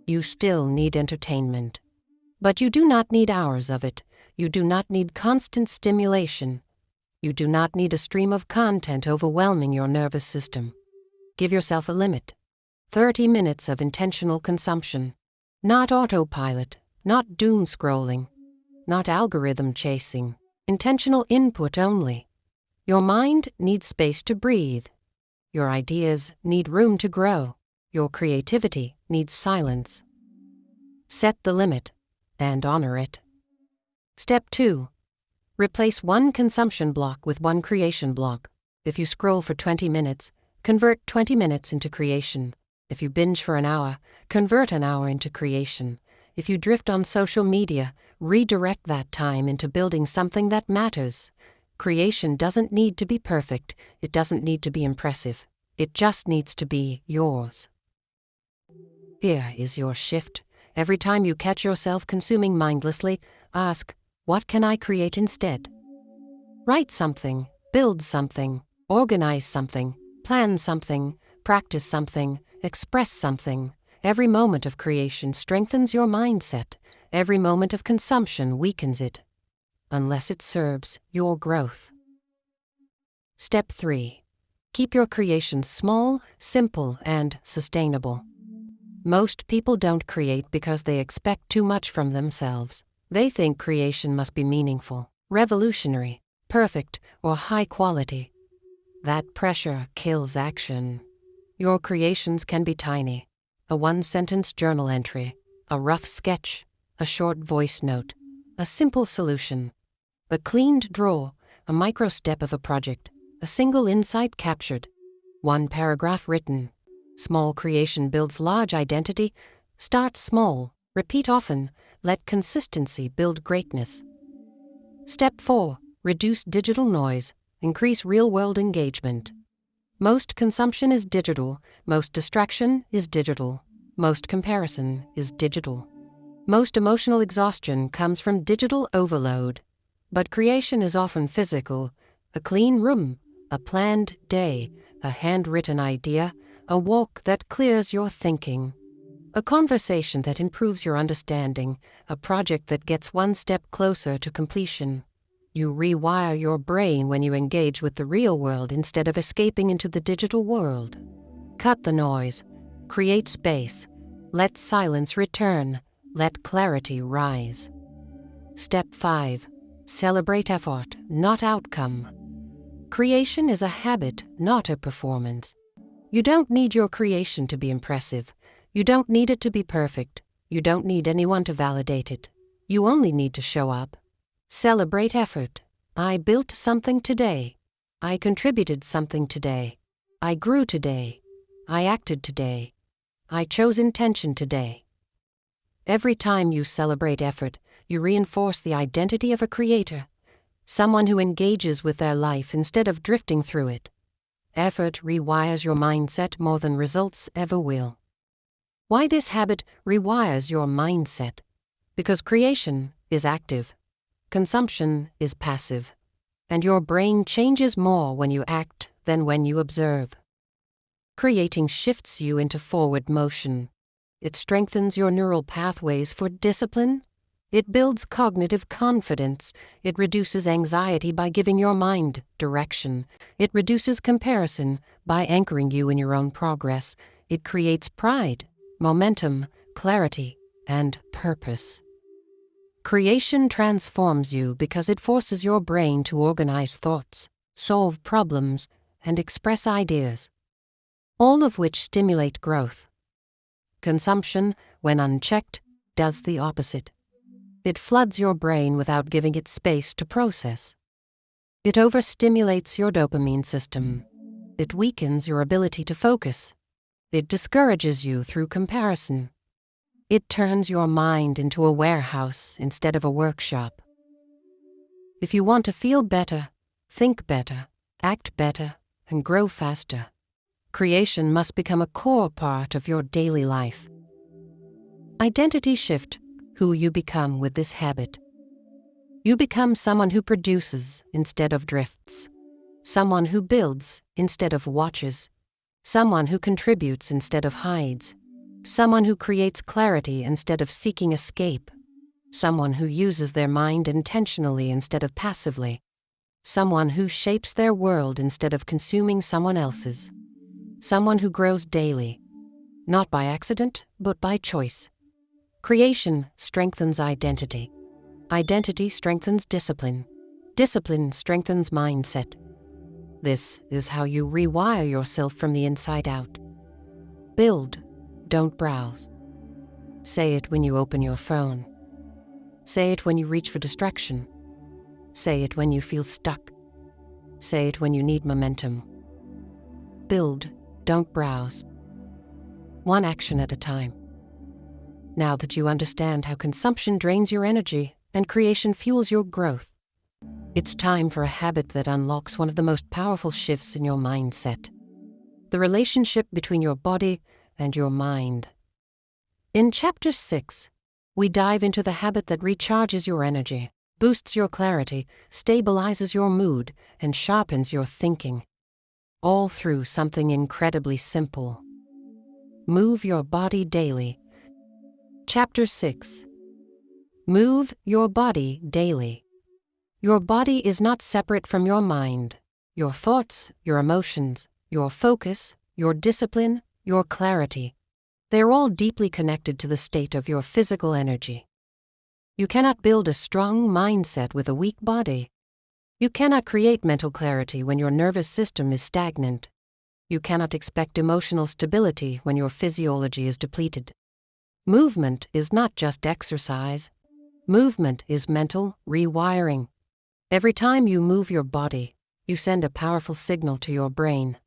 You still need entertainment. But you do not need hours of it. You do not need constant stimulation. You do not need a stream of content overwhelming your nervous system. Give yourself a limit. 30 minutes of intentional consumption. Not autopilot, not doom scrolling, not algorithm chasing. Intentional input only. Your mind needs space to breathe. Your ideas need room to grow. Your creativity needs silence. Set the limit and honor it. Step 2. Replace one consumption block with one creation block. If you scroll for 20 minutes, convert 20 minutes into creation. If you binge for an hour, convert an hour into creation. If you drift on social media, redirect that time into building something that matters. Creation doesn't need to be perfect. It doesn't need to be impressive. It just needs to be yours. Here is your shift. Every time you catch yourself consuming mindlessly, ask, what can I create instead? Write something, build something, organize something, plan something, practice something, express something. Every moment of creation strengthens your mindset. Every moment of consumption weakens it, unless it serves your growth. Step 3. Keep your creations small, simple, and sustainable. Most people don't create because they expect too much from themselves. They think creation must be meaningful, revolutionary, perfect, or high quality. That pressure kills action. Your creations can be tiny. A one-sentence journal entry, a rough sketch, a short voice note, a simple solution, a cleaned drawer, a micro step of a project, a single insight captured, one paragraph written. Small creation builds large identity. Start small, repeat often, let consistency build greatness. Step 4. Reduce digital noise, increase real-world engagement. Most consumption is digital, most distraction is digital, most comparison is digital. Most emotional exhaustion comes from digital overload. But creation is often physical. A clean room, a planned day, a handwritten idea, a walk that clears your thinking, a conversation that improves your understanding, a project that gets one step closer to completion. You rewire your brain when you engage with the real world instead of escaping into the digital world. Cut the noise. Create space. Let silence return. Let clarity rise. Step 5. Celebrate effort, not outcome. Creation is a habit, not a performance. You don't need your creation to be impressive. You don't need it to be perfect. You don't need anyone to validate it. You only need to show up, Celebrate effort. I built something today. I contributed something today. I grew today. I acted today. I chose intention today. Every time you celebrate effort, you reinforce the identity of a creator, someone who engages with their life instead of drifting through it. Effort rewires your mindset more than results ever will. Why this habit rewires your mindset? Because creation is active, consumption is passive, and your brain changes more when you act than when you observe. Creating shifts you into forward motion. It strengthens your neural pathways for discipline. It builds cognitive confidence. It reduces anxiety by giving your mind direction. It reduces comparison by anchoring you in your own progress. It creates pride, momentum, clarity, and purpose. Creation transforms you because it forces your brain to organize thoughts, solve problems, and express ideas, all of which stimulate growth. Consumption, when unchecked, does the opposite. It floods your brain without giving it space to process. It overstimulates your dopamine system. It weakens your ability to focus. It discourages you through comparison. It turns your mind into a warehouse instead of a workshop. If you want to feel better, think better, act better, and grow faster, creation must become a core part of your daily life. Identity shift who you become with this habit. You become someone who produces instead of drifts, someone who builds instead of watches, someone who contributes instead of hides, someone who creates clarity instead of seeking escape, someone who uses their mind intentionally instead of passively, someone who shapes their world instead of consuming someone else's, someone who grows daily, not by accident, but by choice. Creation strengthens identity. Identity strengthens discipline. Discipline strengthens mindset. This is how you rewire yourself from the inside out. Build, don't browse. Say it when you open your phone. Say it when you reach for distraction. Say it when you feel stuck. Say it when you need momentum. Build, don't browse. One action at a time. Now that you understand how consumption drains your energy and creation fuels your growth, it's time for a habit that unlocks one of the most powerful shifts in your mindset: the relationship between your body and your mind. In Chapter 6, we dive into the habit that recharges your energy, boosts your clarity, stabilizes your mood, and sharpens your thinking, all through something incredibly simple. Move your body daily. Chapter 6. Move your body daily. Your body is not separate from your mind. Your thoughts, your emotions, your focus, your discipline, your clarity, they are all deeply connected to the state of your physical energy. You cannot build a strong mindset with a weak body. You cannot create mental clarity when your nervous system is stagnant. You cannot expect emotional stability when your physiology is depleted. Movement is not just exercise. Movement is mental rewiring. Every time you move your body, you send a powerful signal to your brain.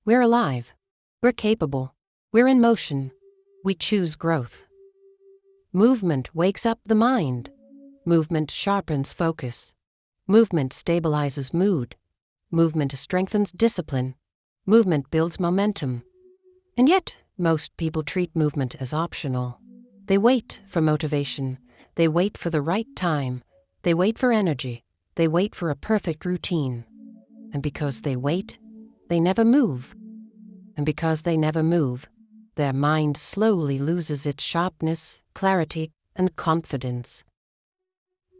We're alive. We're capable. We're in motion. We choose growth. Movement wakes up the mind. Movement sharpens focus. Movement stabilizes mood. Movement strengthens discipline. Movement builds momentum. And yet, most people treat movement as optional. They wait for motivation. They wait for the right time. They wait for energy. They wait for a perfect routine. And because they wait, they never move. And because they never move, their mind slowly loses its sharpness, clarity, and confidence.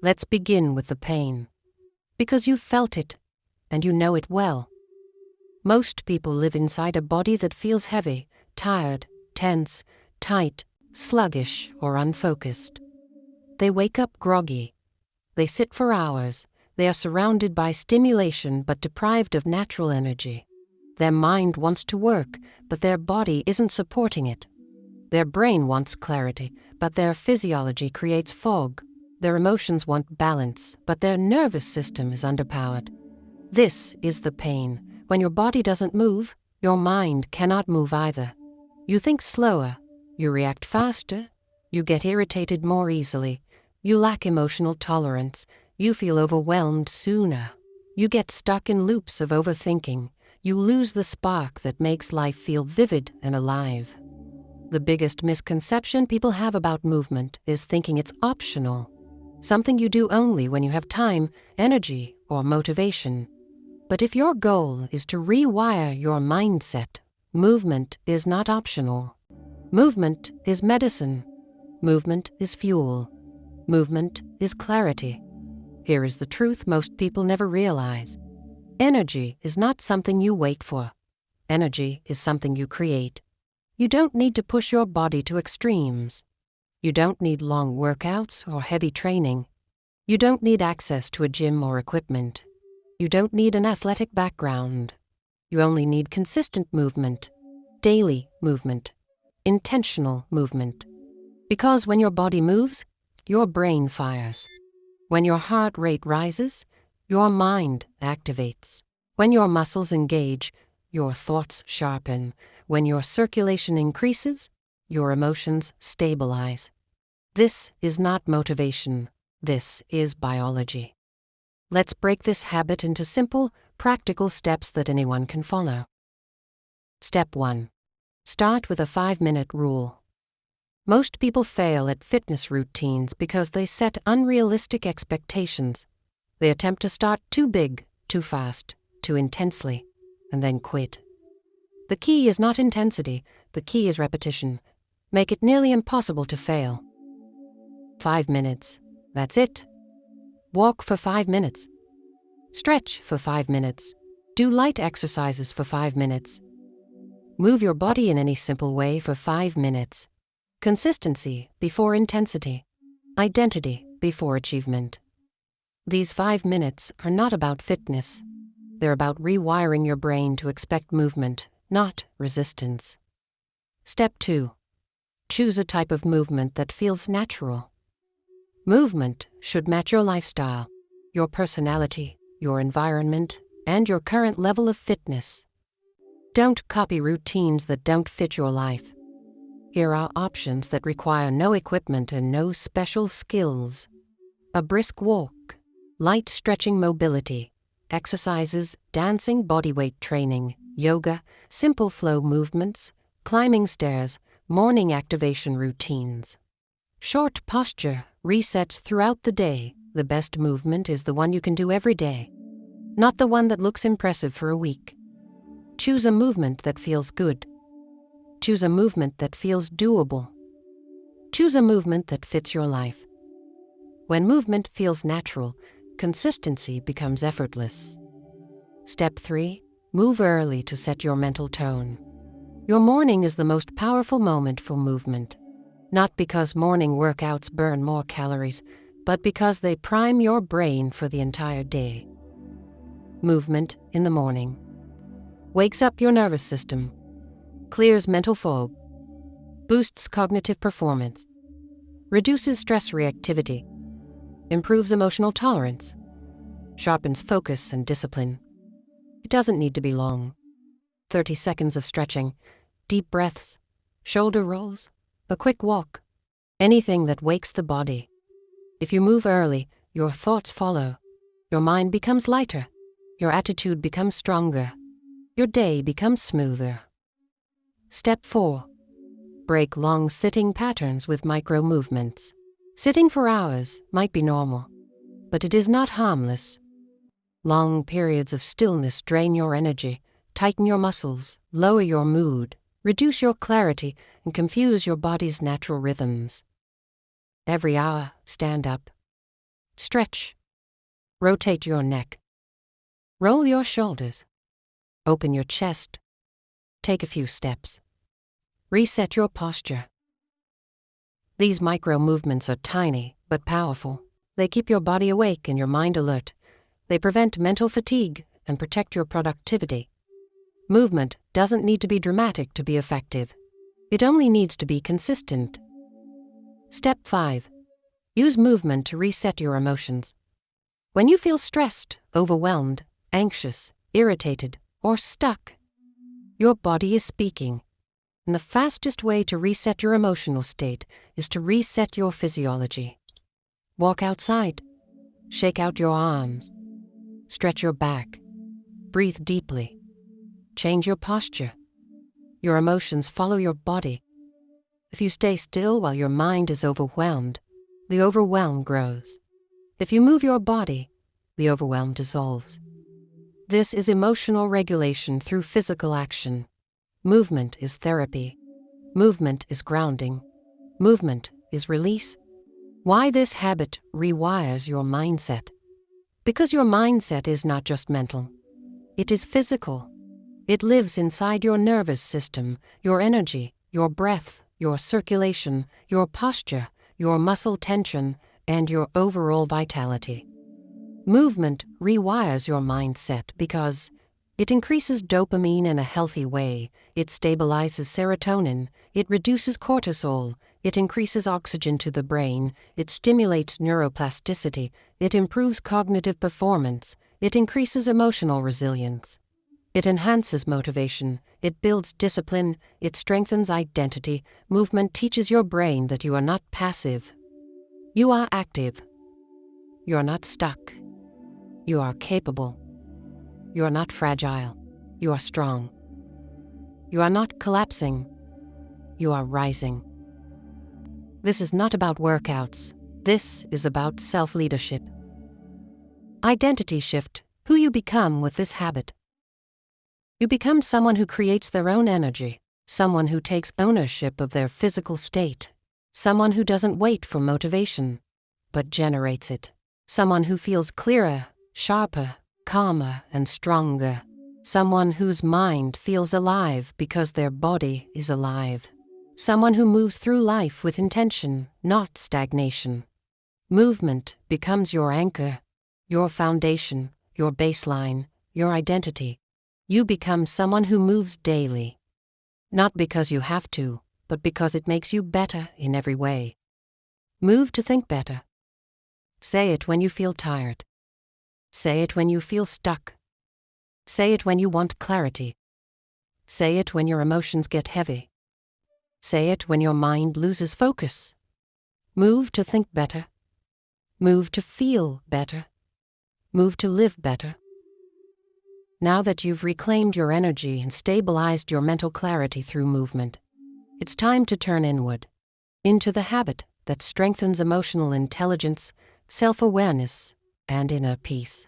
Let's begin with the pain. Because you felt it, and you know it well. Most people live inside a body that feels heavy, tired, tense, tight, sluggish, or unfocused. They wake up groggy. They sit for hours. They are surrounded by stimulation but deprived of natural energy. Their mind wants to work, but their body isn't supporting it. Their brain wants clarity, but their physiology creates fog. Their emotions want balance, but their nervous system is underpowered. This is the pain. When your body doesn't move, your mind cannot move either. You think slower, you react faster, you get irritated more easily, you lack emotional tolerance, you feel overwhelmed sooner. You get stuck in loops of overthinking. You lose the spark that makes life feel vivid and alive. The biggest misconception people have about movement is thinking it's optional, something you do only when you have time, energy, or motivation. But if your goal is to rewire your mindset, movement is not optional. Movement is medicine. Movement is fuel. Movement is clarity. Here is the truth most people never realize. Energy is not something you wait for. Energy is something you create. You don't need to push your body to extremes. You don't need long workouts or heavy training. You don't need access to a gym or equipment. You don't need an athletic background. You only need consistent movement, daily movement, intentional movement. Because when your body moves, your brain fires. When your heart rate rises, your mind activates. When your muscles engage, your thoughts sharpen. When your circulation increases, your emotions stabilize. This is not motivation. This is biology. Let's break this habit into simple, practical steps that anyone can follow. Step 1. Start with a 5-minute rule. Most people fail at fitness routines because they set unrealistic expectations. They attempt to start too big, too fast, too intensely, and then quit. The key is not intensity, the key is repetition. Make it nearly impossible to fail. 5 minutes. That's it. Walk for 5 minutes. Stretch for 5 minutes. Do light exercises for 5 minutes. Move your body in any simple way for 5 minutes. Consistency before intensity. Identity before achievement. These 5 minutes are not about fitness. They're about rewiring your brain to expect movement, not resistance. Step 2. Choose a type of movement that feels natural. Movement should match your lifestyle, your personality, your environment, and your current level of fitness. Don't copy routines that don't fit your life. Here are options that require no equipment and no special skills. A brisk walk, light stretching mobility, exercises, dancing, bodyweight training, yoga, simple flow movements, climbing stairs, morning activation routines. Short posture resets throughout the day. The best movement is the one you can do every day, not the one that looks impressive for a week. Choose a movement that feels good. Choose a movement that feels doable. Choose a movement that fits your life. When movement feels natural, consistency becomes effortless. Step 3. Move early to set your mental tone. Your morning is the most powerful moment for movement. Not because morning workouts burn more calories, but because they prime your brain for the entire day. Movement in the morning wakes up your nervous system, clears mental fog, boosts cognitive performance, reduces stress reactivity, improves emotional tolerance, sharpens focus and discipline. It doesn't need to be long. 30 seconds of stretching, deep breaths, shoulder rolls, a quick walk, anything that wakes the body. If you move early, your thoughts follow. Your mind becomes lighter. Your attitude becomes stronger. Your day becomes smoother. Step 4. Break long sitting patterns with micro movements. Sitting for hours might be normal, but it is not harmless. Long periods of stillness drain your energy, tighten your muscles, lower your mood, reduce your clarity, and confuse your body's natural rhythms. Every hour, stand up. Stretch. Rotate your neck. Roll your shoulders. Open your chest. Take a few steps. Reset your posture. These micro movements are tiny but powerful. They keep your body awake and your mind alert. They prevent mental fatigue and protect your productivity. Movement doesn't need to be dramatic to be effective. It only needs to be consistent. Step 5. Use movement to reset your emotions. When you feel stressed, overwhelmed, anxious, irritated, or stuck, your body is speaking. And the fastest way to reset your emotional state is to reset your physiology. Walk outside. Shake out your arms. Stretch your back. Breathe deeply. Change your posture. Your emotions follow your body. If you stay still while your mind is overwhelmed, the overwhelm grows. If you move your body, the overwhelm dissolves. This is emotional regulation through physical action. Movement is therapy. Movement is grounding. Movement is release. Why this habit rewires your mindset? Because your mindset is not just mental. It is physical. It lives inside your nervous system, your energy, your breath, your circulation, your posture, your muscle tension, and your overall vitality. Movement rewires your mindset because it increases dopamine in a healthy way, it stabilizes serotonin, it reduces cortisol, it increases oxygen to the brain, it stimulates neuroplasticity, it improves cognitive performance, it increases emotional resilience. It enhances motivation, it builds discipline, it strengthens identity. Movement teaches your brain that you are not passive. You are active. You are not stuck. You are capable. You are not fragile. You are strong. You are not collapsing. You are rising. This is not about workouts. This is about self-leadership. Identity shift, who you become with this habit. You become someone who creates their own energy, someone who takes ownership of their physical state, someone who doesn't wait for motivation, but generates it, someone who feels clearer, sharper, calmer, and stronger, someone whose mind feels alive because their body is alive, someone who moves through life with intention, not stagnation. Movement becomes your anchor, your foundation, your baseline, your identity. You become someone who moves daily, not because you have to, but because it makes you better in every way. Move to think better. Say it when you feel tired. Say it when you feel stuck. Say it when you want clarity. Say it when your emotions get heavy. Say it when your mind loses focus. Move to think better. Move to feel better. Move to live better. Now that you've reclaimed your energy and stabilized your mental clarity through movement, it's time to turn inward, into the habit that strengthens emotional intelligence, self-awareness, and inner peace.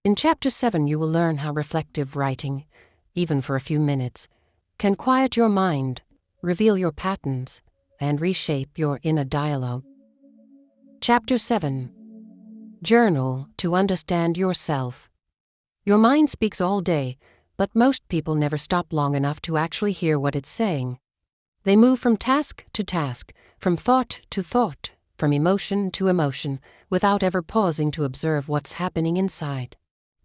In Chapter 7, you will learn how reflective writing, even for a few minutes, can quiet your mind, reveal your patterns, and reshape your inner dialogue. Chapter 7. Journal to understand yourself. Your mind speaks all day, but most people never stop long enough to actually hear what it's saying. They move from task to task, from thought to thought, from emotion to emotion, without ever pausing to observe what's happening inside.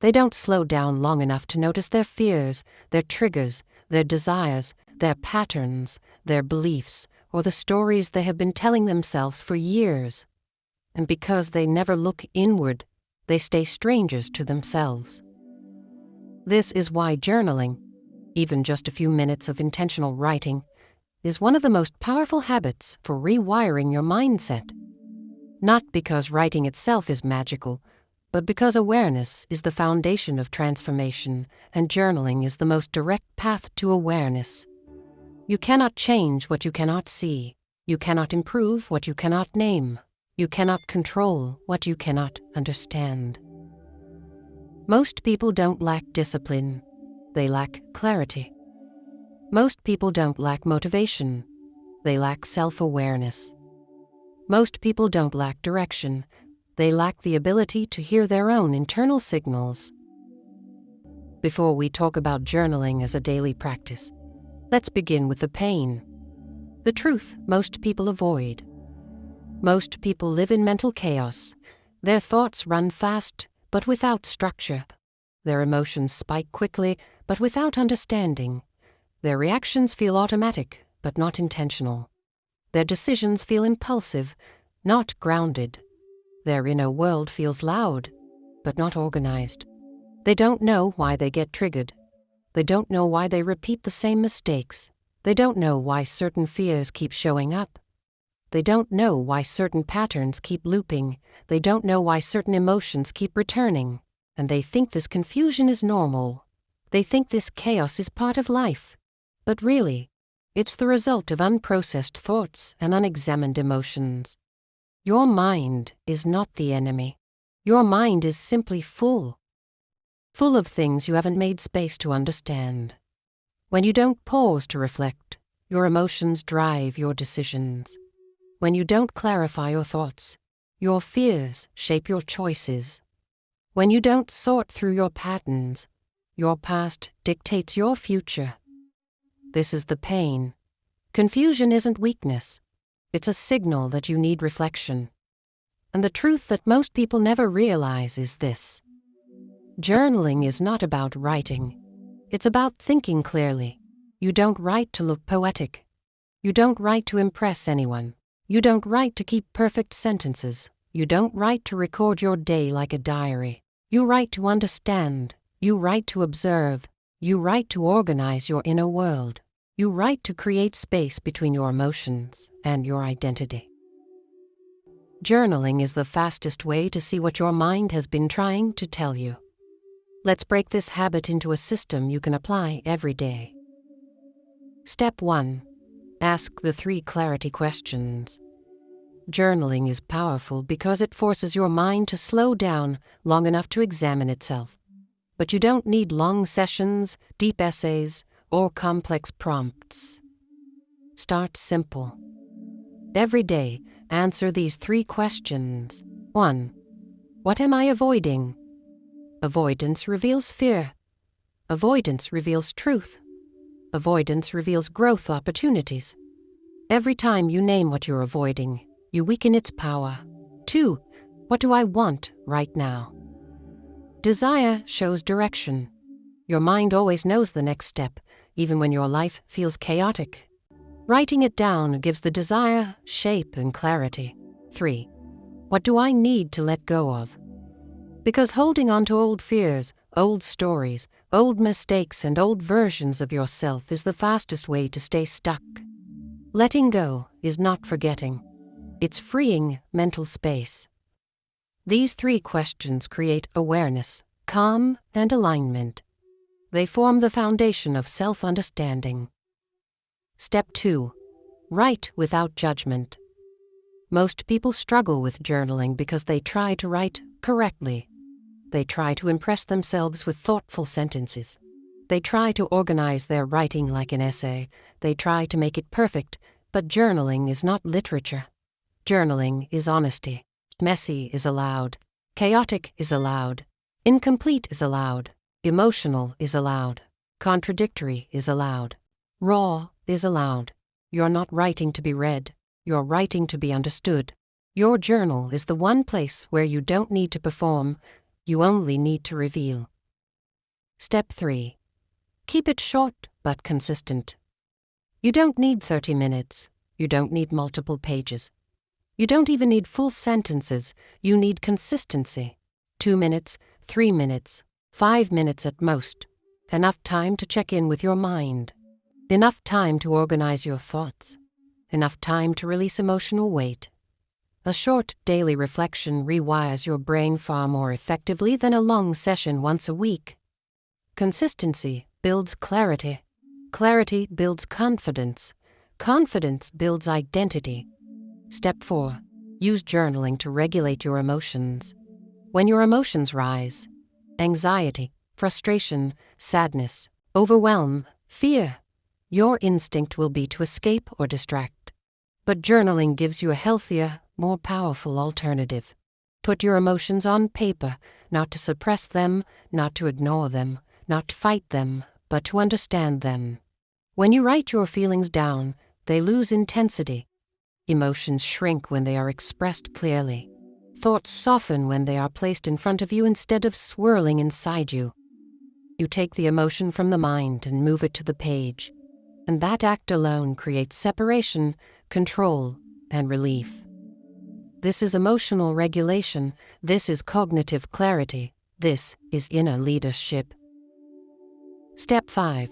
They don't slow down long enough to notice their fears, their triggers, their desires, their patterns, their beliefs, or the stories they have been telling themselves for years. And because they never look inward, they stay strangers to themselves. This is why journaling, even just a few minutes of intentional writing, is one of the most powerful habits for rewiring your mindset. Not because writing itself is magical, but because awareness is the foundation of transformation, and journaling is the most direct path to awareness. You cannot change what you cannot see. You cannot improve what you cannot name. You cannot control what you cannot understand. Most people don't lack discipline. They lack clarity. Most people don't lack motivation. They lack self-awareness. Most people don't lack direction. They lack the ability to hear their own internal signals. Before we talk about journaling as a daily practice, let's begin with the pain. The truth most people avoid. Most people live in mental chaos. Their thoughts run fast, but without structure. Their emotions spike quickly, but without understanding. Their reactions feel automatic, but not intentional. Their decisions feel impulsive, not grounded. Their inner world feels loud, but not organized. They don't know why they get triggered. They don't know why they repeat the same mistakes. They don't know why certain fears keep showing up. They don't know why certain patterns keep looping. They don't know why certain emotions keep returning. And they think this confusion is normal. They think this chaos is part of life. But really, it's the result of unprocessed thoughts and unexamined emotions. Your mind is not the enemy. Your mind is simply full of things you haven't made space to understand. When you don't pause to reflect, your emotions drive your decisions. When you don't clarify your thoughts, your fears shape your choices. When you don't sort through your patterns, your past dictates your future. This is the pain. Confusion isn't weakness. It's a signal that you need reflection. And the truth that most people never realize is this. Journaling is not about writing. It's about thinking clearly. You don't write to look poetic. You don't write to impress anyone. You don't write to keep perfect sentences. You don't write to record your day like a diary. You write to understand. You write to observe. You write to organize your inner world. You write to create space between your emotions and your identity. Journaling is the fastest way to see what your mind has been trying to tell you. Let's break this habit into a system you can apply every day. Step 1. Ask the 3 clarity questions. Journaling is powerful because it forces your mind to slow down long enough to examine itself. But you don't need long sessions, deep essays, or complex prompts. Start simple. Every day, answer these 3 questions. 1. What am I avoiding? Avoidance reveals fear. Avoidance reveals truth. Avoidance reveals growth opportunities. Every time you name what you're avoiding, you weaken its power. 2. What do I want right now? Desire shows direction. Your mind always knows the next step, even when your life feels chaotic. Writing it down gives the desire shape and clarity. 3. What do I need to let go of? Because holding on to old fears, old stories, old mistakes, and old versions of yourself is the fastest way to stay stuck. Letting go is not forgetting. It's freeing mental space. These 3 questions create awareness, calm, and alignment. They form the foundation of self-understanding. Step 2. Write without judgment. Most people struggle with journaling because they try to write correctly. They try to impress themselves with thoughtful sentences. They try to organize their writing like an essay. They try to make it perfect, but journaling is not literature. Journaling is honesty. Messy is allowed. Chaotic is allowed. Incomplete is allowed. Emotional is allowed. Contradictory is allowed. Raw is allowed. You're not writing to be read. You're writing to be understood. Your journal is the one place where you don't need to perform. You only need to reveal. Step 3. Keep it short but consistent. You don't need 30 minutes. You don't need multiple pages. You don't even need full sentences. You need consistency. 2 minutes, 3 minutes, 5 minutes at most. Enough time to check in with your mind. Enough time to organize your thoughts. Enough time to release emotional weight. A short daily reflection rewires your brain far more effectively than a long session once a week. Consistency builds clarity. Clarity builds confidence. Confidence builds identity. Step 4. Use journaling to regulate your emotions. When your emotions rise, anxiety, frustration, sadness, overwhelm, fear, your instinct will be to escape or distract. But journaling gives you a healthier, more powerful alternative. Put your emotions on paper, not to suppress them, not to ignore them, not to fight them, but to understand them. When you write your feelings down, they lose intensity. Emotions shrink when they are expressed clearly. Thoughts soften when they are placed in front of you instead of swirling inside you. You take the emotion from the mind and move it to the page, and that act alone creates separation, control, and relief. This is emotional regulation. This is cognitive clarity. This is inner leadership. Step 5.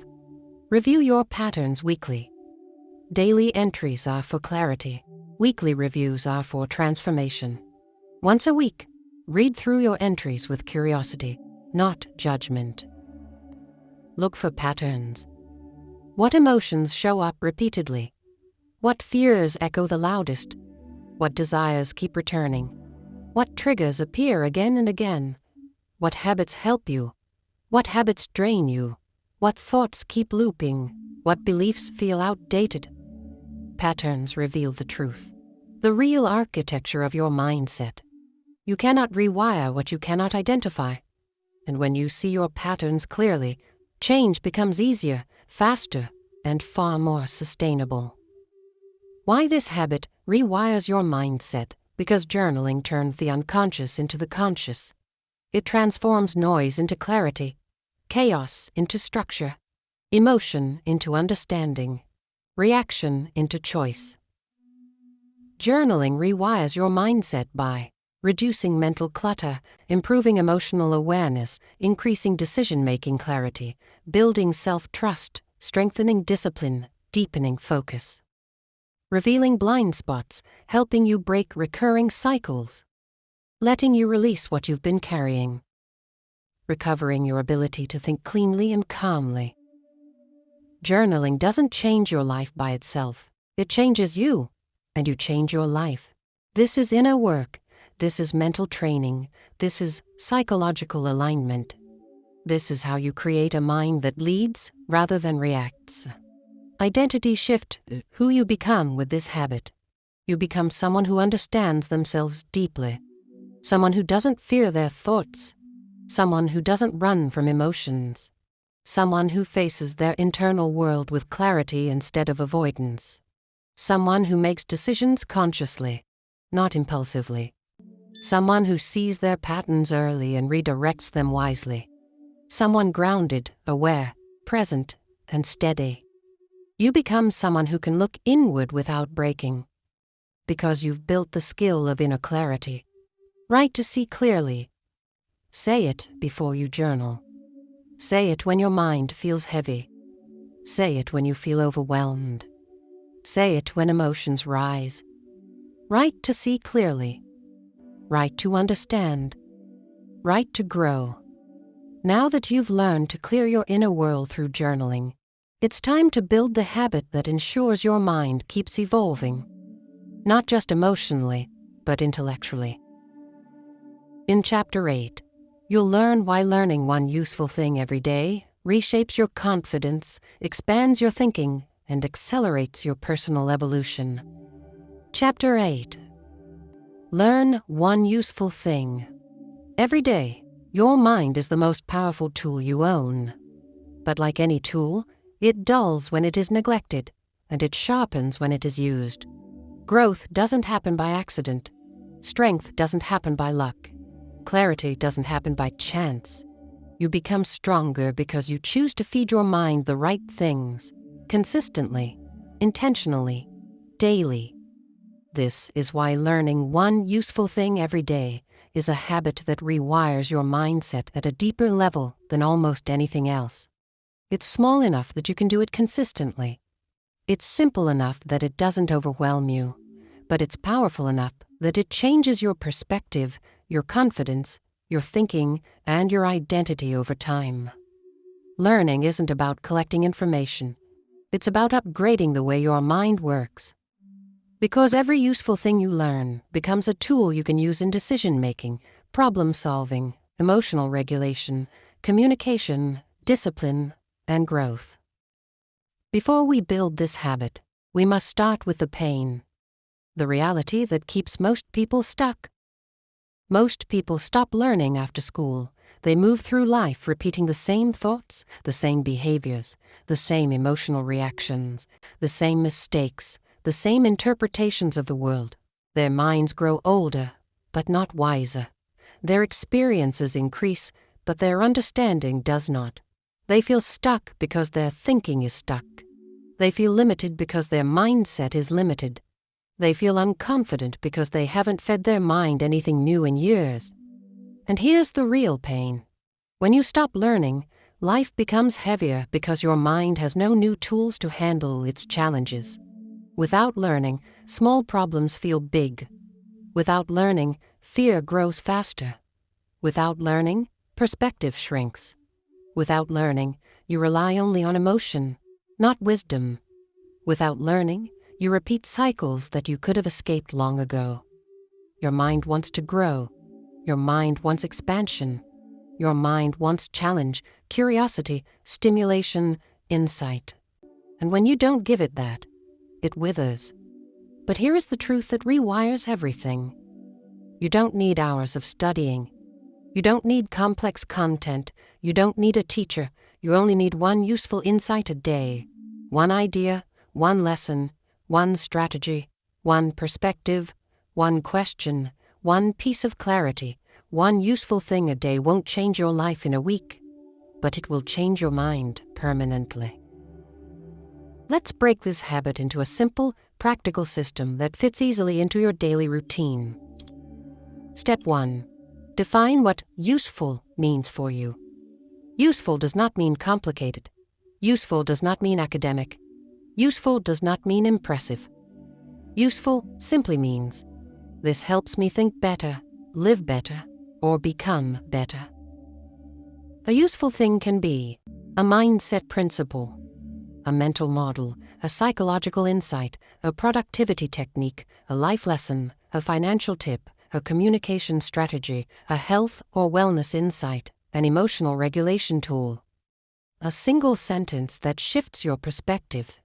Review your patterns weekly. Daily entries are for clarity. Weekly reviews are for transformation. Once a week, read through your entries with curiosity, not judgment. Look for patterns. What emotions show up repeatedly? What fears echo the loudest? What desires keep returning? What triggers appear again and again? What habits help you? What habits drain you? What thoughts keep looping? What beliefs feel outdated? Patterns reveal the truth, the real architecture of your mindset. You cannot rewire what you cannot identify. And when you see your patterns clearly, change becomes easier, faster, and far more sustainable. Why this habit rewires your mindset? Because journaling turns the unconscious into the conscious. It transforms noise into clarity, chaos into structure, emotion into understanding, reaction into choice. Journaling rewires your mindset by reducing mental clutter, improving emotional awareness, increasing decision-making clarity, building self-trust, strengthening discipline, deepening focus. Revealing blind spots, helping you break recurring cycles. Letting you release what you've been carrying. Recovering your ability to think cleanly and calmly. Journaling doesn't change your life by itself. It changes you, and you change your life. This is inner work. This is mental training. This is psychological alignment. This is how you create a mind that leads rather than reacts. Identity shift, who you become with this habit. You become someone who understands themselves deeply. Someone who doesn't fear their thoughts. Someone who doesn't run from emotions. Someone who faces their internal world with clarity instead of avoidance. Someone who makes decisions consciously, not impulsively. Someone who sees their patterns early and redirects them wisely. Someone grounded, aware, present, and steady. You become someone who can look inward without breaking, because you've built the skill of inner clarity. Write to see clearly. Say it before you journal. Say it when your mind feels heavy. Say it when you feel overwhelmed. Say it when emotions rise. Write to see clearly. Write to understand. Write to grow. Now that you've learned to clear your inner world through journaling, it's time to build the habit that ensures your mind keeps evolving, not just emotionally, but intellectually. In Chapter 8, you'll learn why learning one useful thing every day reshapes your confidence, expands your thinking, and accelerates your personal evolution. Chapter 8. Learn one useful thing. Every day, your mind is the most powerful tool you own. But like any tool, it dulls when it is neglected, and it sharpens when it is used. Growth doesn't happen by accident. Strength doesn't happen by luck. Clarity doesn't happen by chance. You become stronger because you choose to feed your mind the right things, consistently, intentionally, daily. This is why learning one useful thing every day is a habit that rewires your mindset at a deeper level than almost anything else. It's small enough that you can do it consistently. It's simple enough that it doesn't overwhelm you, but it's powerful enough that it changes your perspective, your confidence, your thinking, and your identity over time. Learning isn't about collecting information. It's about upgrading the way your mind works. Because every useful thing you learn becomes a tool you can use in decision-making, problem-solving, emotional regulation, communication, discipline, and growth. Before we build this habit, we must start with the pain, the reality that keeps most people stuck. Most people stop learning after school. They move through life repeating the same thoughts, the same behaviors, the same emotional reactions, the same mistakes, the same interpretations of the world. Their minds grow older, but not wiser. Their experiences increase, but their understanding does not. They feel stuck because their thinking is stuck. They feel limited because their mindset is limited. They feel unconfident because they haven't fed their mind anything new in years. And here's the real pain. When you stop learning, life becomes heavier because your mind has no new tools to handle its challenges. Without learning, small problems feel big. Without learning, fear grows faster. Without learning, perspective shrinks. Without learning, you rely only on emotion, not wisdom. Without learning, you repeat cycles that you could have escaped long ago. Your mind wants to grow. Your mind wants expansion. Your mind wants challenge, curiosity, stimulation, insight. And when you don't give it that, it withers. But here is the truth that rewires everything. You don't need hours of studying. You don't need complex content. You don't need a teacher. You only need one useful insight a day. One idea, one lesson, one strategy, one perspective, one question, one piece of clarity. One useful thing a day won't change your life in a week, but it will change your mind permanently. Let's break this habit into a simple, practical system that fits easily into your daily routine. Step 1. Define what useful means for you. Useful does not mean complicated. Useful does not mean academic. Useful does not mean impressive. Useful simply means, this helps me think better, live better, or become better. A useful thing can be a mindset principle, a mental model, a psychological insight, a productivity technique, a life lesson, a financial tip, a communication strategy, a health or wellness insight, an emotional regulation tool. A single sentence that shifts your perspective.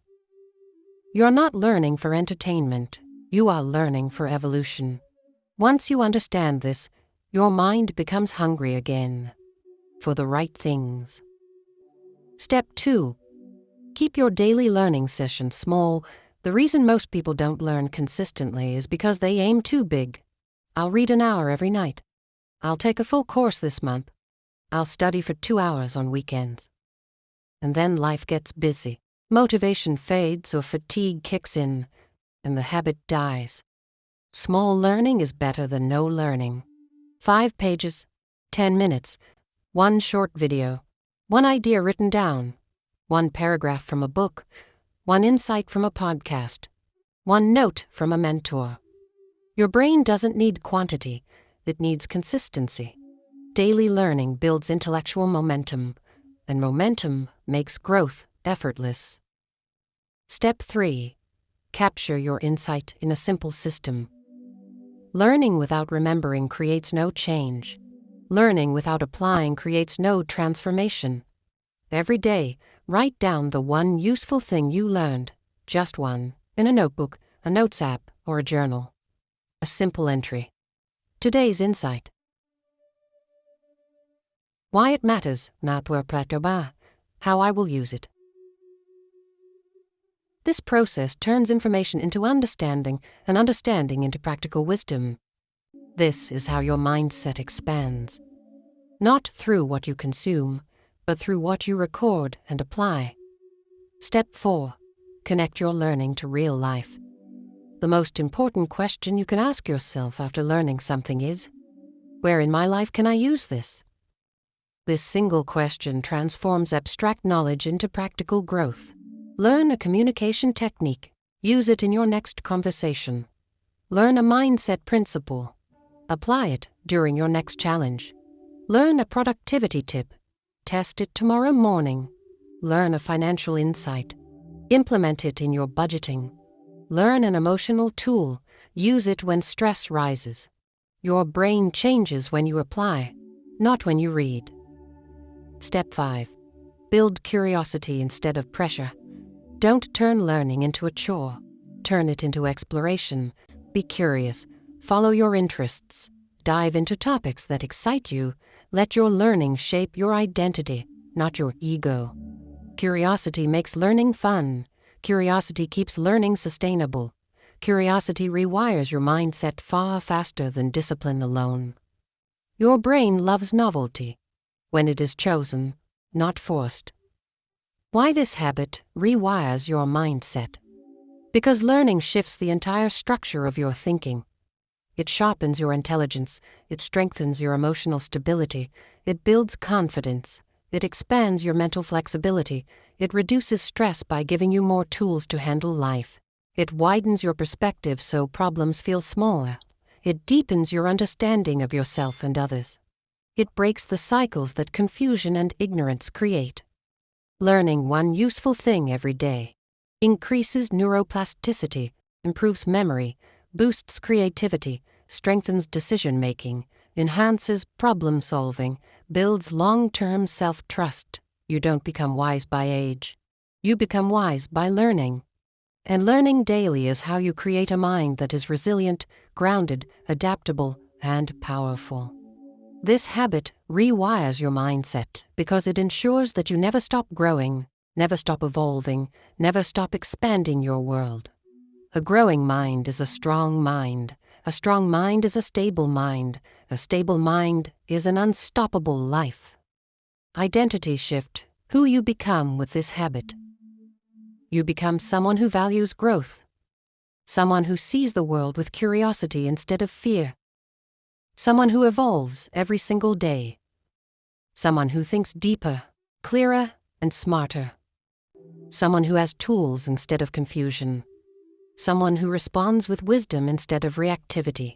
You're not learning for entertainment. You are learning for evolution. Once you understand this, your mind becomes hungry again for the right things. Step 2. Keep your daily learning session small. The reason most people don't learn consistently is because they aim too big. I'll read an hour every night. I'll take a full course this month. I'll study for 2 hours on weekends. And then life gets busy. Motivation fades or fatigue kicks in, and the habit dies. Small learning is better than no learning. 5 pages, 10 minutes, one short video, one idea written down, one paragraph from a book, one insight from a podcast, one note from a mentor. Your brain doesn't need quantity, it needs consistency. Daily learning builds intellectual momentum, and momentum makes growth effortless. Step 3. Capture your insight in a simple system. Learning without remembering creates no change. Learning without applying creates no transformation. Every day, write down the one useful thing you learned, just one, in a notebook, a notes app, or a journal. A simple entry. Today's insight. Why it matters, how I will use it. This process turns information into understanding and understanding into practical wisdom. This is how your mindset expands. Not through what you consume, but through what you record and apply. Step 4. Connect your learning to real life. The most important question you can ask yourself after learning something is, where in my life can I use this? This single question transforms abstract knowledge into practical growth. Learn a communication technique. Use it in your next conversation. Learn a mindset principle. Apply it during your next challenge. Learn a productivity tip. Test it tomorrow morning. Learn a financial insight. Implement it in your budgeting. Learn an emotional tool. Use it when stress rises. Your brain changes when you apply, not when you read. Step 5. Build curiosity instead of pressure. Don't turn learning into a chore. Turn it into exploration. Be curious. Follow your interests. Dive into topics that excite you. Let your learning shape your identity, not your ego. Curiosity makes learning fun. Curiosity keeps learning sustainable. Curiosity rewires your mindset far faster than discipline alone. Your brain loves novelty when it is chosen, not forced. Why this habit rewires your mindset. Because learning shifts the entire structure of your thinking. It sharpens your intelligence, it strengthens your emotional stability, it builds confidence, it expands your mental flexibility, it reduces stress by giving you more tools to handle life. It widens your perspective so problems feel smaller. It deepens your understanding of yourself and others. It breaks the cycles that confusion and ignorance create. Learning one useful thing every day increases neuroplasticity, improves memory, boosts creativity, strengthens decision-making, enhances problem-solving, builds long-term self-trust. You don't become wise by age. You become wise by learning. And learning daily is how you create a mind that is resilient, grounded, adaptable, and powerful. This habit rewires your mindset because it ensures that you never stop growing, never stop evolving, never stop expanding your world. A growing mind is a strong mind. A strong mind is a stable mind. A stable mind is an unstoppable life. Identity shift: who you become with this habit. You become someone who values growth. Someone who sees the world with curiosity instead of fear. Someone who evolves every single day. Someone who thinks deeper, clearer, and smarter. Someone who has tools instead of confusion. Someone who responds with wisdom instead of reactivity.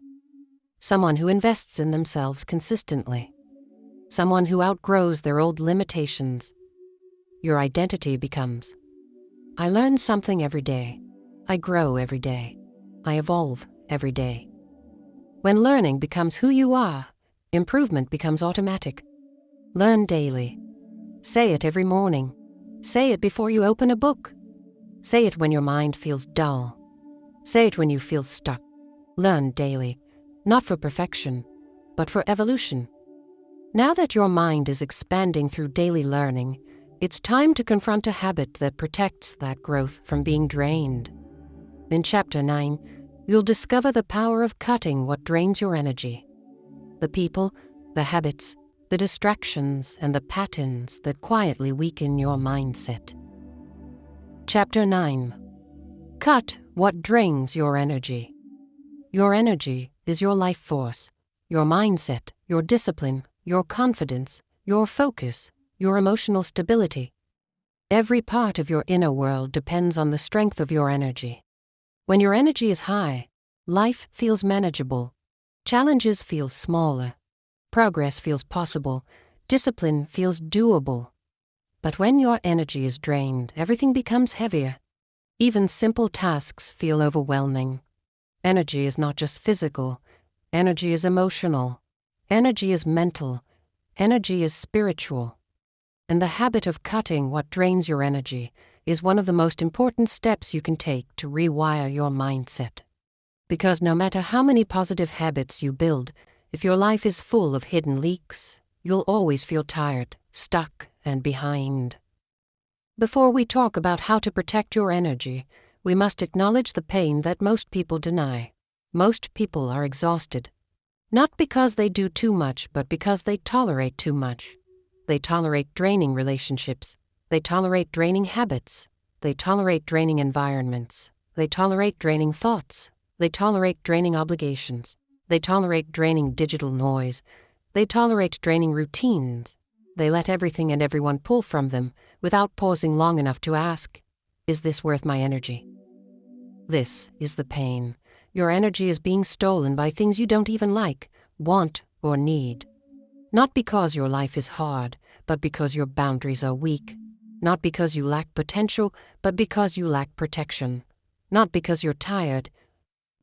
Someone who invests in themselves consistently. Someone who outgrows their old limitations. Your identity becomes: I learn something every day. I grow every day. I evolve every day. When learning becomes who you are, improvement becomes automatic. Learn daily. Say it every morning. Say it before you open a book. Say it when your mind feels dull. Say it when you feel stuck. Learn daily, not for perfection, but for evolution. Now that your mind is expanding through daily learning, it's time to confront a habit that protects that growth from being drained. In Chapter 9, you'll discover the power of cutting what drains your energy. The people, the habits, the distractions, and the patterns that quietly weaken your mindset. Chapter 9. Cut what drains your energy. Your energy is your life force, your mindset, your discipline, your confidence, your focus, your emotional stability. Every part of your inner world depends on the strength of your energy. When your energy is high, life feels manageable, challenges feel smaller, progress feels possible, discipline feels doable. But when your energy is drained, everything becomes heavier. Even simple tasks feel overwhelming. Energy is not just physical. Energy is emotional. Energy is mental. Energy is spiritual. And the habit of cutting what drains your energy is one of the most important steps you can take to rewire your mindset. Because no matter how many positive habits you build, if your life is full of hidden leaks, you'll always feel tired, stuck, and behind. Before we talk about how to protect your energy, we must acknowledge the pain that most people deny. Most people are exhausted. Not because they do too much, but because they tolerate too much. They tolerate draining relationships. They tolerate draining habits. They tolerate draining environments. They tolerate draining thoughts. They tolerate draining obligations. They tolerate draining digital noise. They tolerate draining routines. They let everything and everyone pull from them without pausing long enough to ask, is this worth my energy? This is the pain. Your energy is being stolen by things you don't even like, want, or need. Not because your life is hard, but because your boundaries are weak. Not because you lack potential, but because you lack protection. Not because you're tired,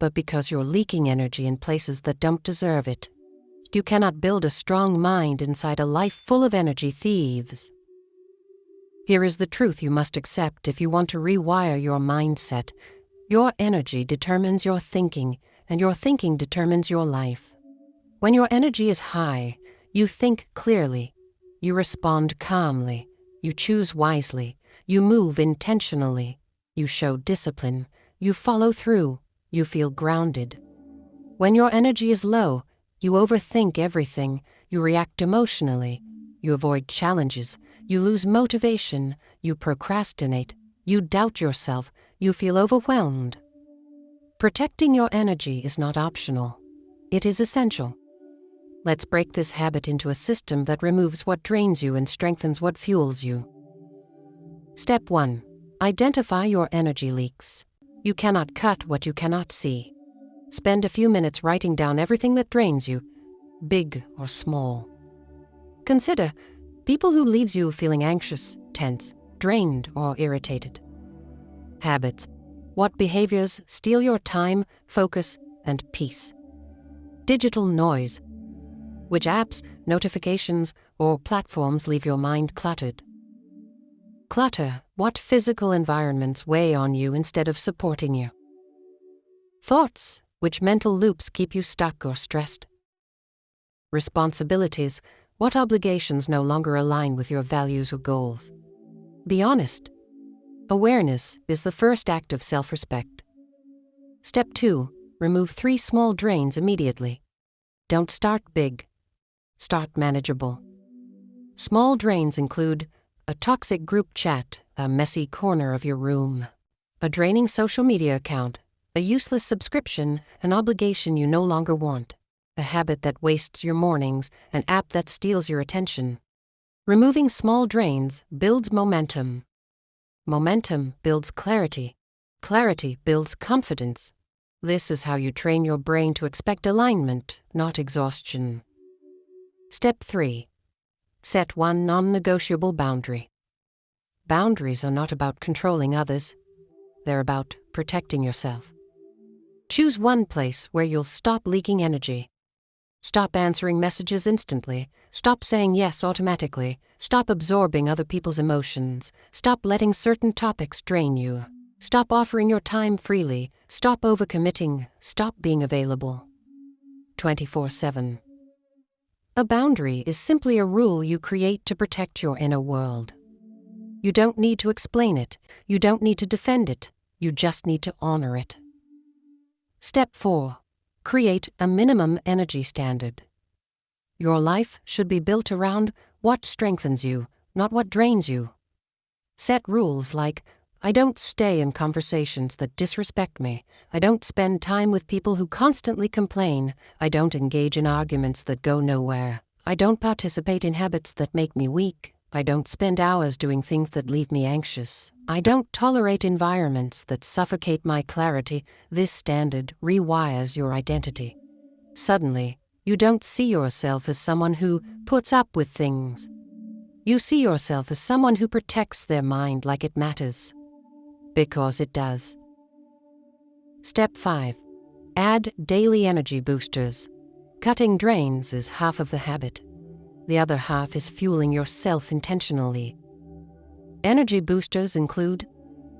but because you're leaking energy in places that don't deserve it. You cannot build a strong mind inside a life full of energy thieves. Here is the truth you must accept if you want to rewire your mindset. Your energy determines your thinking, and your thinking determines your life. When your energy is high, you think clearly, you respond calmly, you choose wisely, you move intentionally, you show discipline, you follow through, you feel grounded. When your energy is low, you overthink everything, you react emotionally, you avoid challenges, you lose motivation, you procrastinate, you doubt yourself, you feel overwhelmed. Protecting your energy is not optional. It is essential. Let's break this habit into a system that removes what drains you and strengthens what fuels you. Step 1. Identify your energy leaks. You cannot cut what you cannot see. Spend a few minutes writing down everything that drains you, big or small. Consider people who leaves you feeling anxious, tense, drained, or irritated. Habits. What behaviors steal your time, focus, and peace? Digital noise. Which apps, notifications, or platforms leave your mind cluttered? Clutter. What physical environments weigh on you instead of supporting you? Thoughts. Which mental loops keep you stuck or stressed? Responsibilities. What obligations no longer align with your values or goals? Be honest. Awareness is the first act of self-respect. Step 2. Remove 3 small drains immediately. Don't start big. Start manageable. Small drains include a toxic group chat, a messy corner of your room, a draining social media account, a useless subscription, an obligation you no longer want, a habit that wastes your mornings, an app that steals your attention. Removing small drains builds momentum. Momentum builds clarity. Clarity builds confidence. This is how you train your brain to expect alignment, not exhaustion. Step 3. Set one non-negotiable boundary. Boundaries are not about controlling others. They're about protecting yourself. Choose one place where you'll stop leaking energy. Stop answering messages instantly. Stop saying yes automatically. Stop absorbing other people's emotions. Stop letting certain topics drain you. Stop offering your time freely. Stop overcommitting. Stop being available 24/7. A boundary is simply a rule you create to protect your inner world. You don't need to explain it. You don't need to defend it. You just need to honor it. Step 4. Create a minimum energy standard. Your life should be built around what strengthens you, not what drains you. Set rules like, I don't stay in conversations that disrespect me. I don't spend time with people who constantly complain. I don't engage in arguments that go nowhere. I don't participate in habits that make me weak. I don't spend hours doing things that leave me anxious. I don't tolerate environments that suffocate my clarity. This standard rewires your identity. Suddenly, you don't see yourself as someone who puts up with things. You see yourself as someone who protects their mind like it matters. Because it does. Step 5. Add daily energy boosters. Cutting drains is half of the habit. The other half is fueling yourself intentionally. Energy boosters include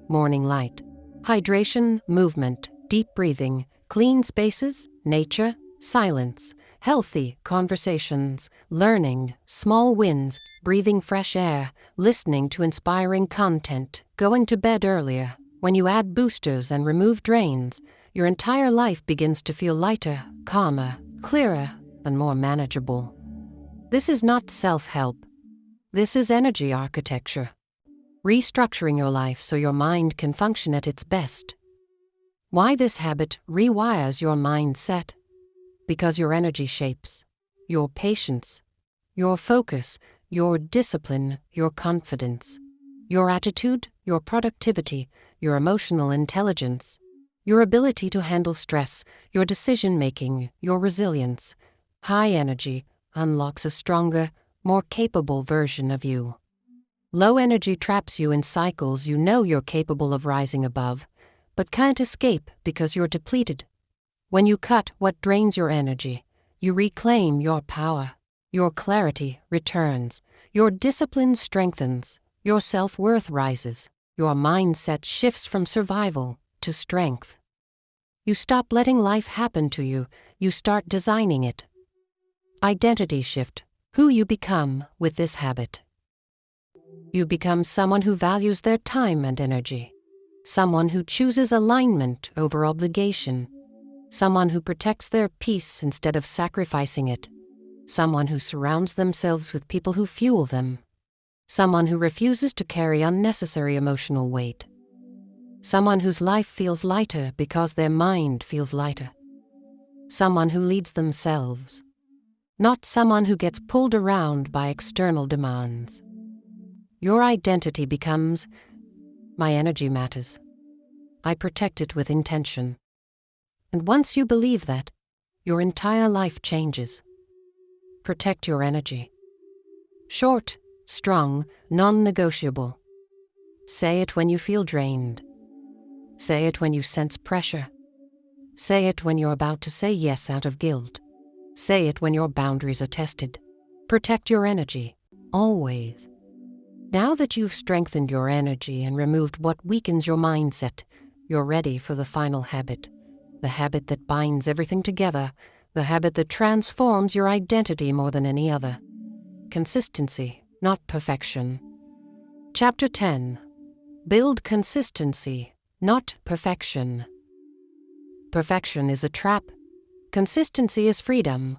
morning light, hydration, movement, deep breathing, clean spaces, nature, silence, healthy conversations, learning, small wins, breathing fresh air, listening to inspiring content, going to bed earlier. When you add boosters and remove drains, your entire life begins to feel lighter, calmer, clearer, and more manageable. This is not self-help. This is energy architecture. Restructuring your life so your mind can function at its best. Why this habit rewires your mindset? Because your energy shapes your patience, your focus, your discipline, your confidence, your attitude, your productivity, your emotional intelligence, your ability to handle stress, your decision-making, your resilience. High energy unlocks a stronger, more capable version of you. Low energy traps you in cycles you know you're capable of rising above, but can't escape because you're depleted. When you cut what drains your energy, you reclaim your power. Your clarity returns. Your discipline strengthens. Your self-worth rises. Your mindset shifts from survival to strength. You stop letting life happen to you. You start designing it. Identity shift. Who you become with this habit. You become someone who values their time and energy. Someone who chooses alignment over obligation. Someone who protects their peace instead of sacrificing it. Someone who surrounds themselves with people who fuel them. Someone who refuses to carry unnecessary emotional weight. Someone whose life feels lighter because their mind feels lighter. Someone who leads themselves, not someone who gets pulled around by external demands. Your identity becomes, my energy matters. I protect it with intention. And once you believe that, your entire life changes. Protect your energy. Short, strong, non-negotiable. Say it when you feel drained. Say it when you sense pressure. Say it when you're about to say yes out of guilt. Say it when your boundaries are tested. Protect your energy, always. Now that you've strengthened your energy and removed what weakens your mindset, you're ready for the final habit. The habit that binds everything together. The habit that transforms your identity more than any other. Consistency, not perfection. Chapter 10. Build consistency, not perfection. Perfection is a trap. Consistency is freedom.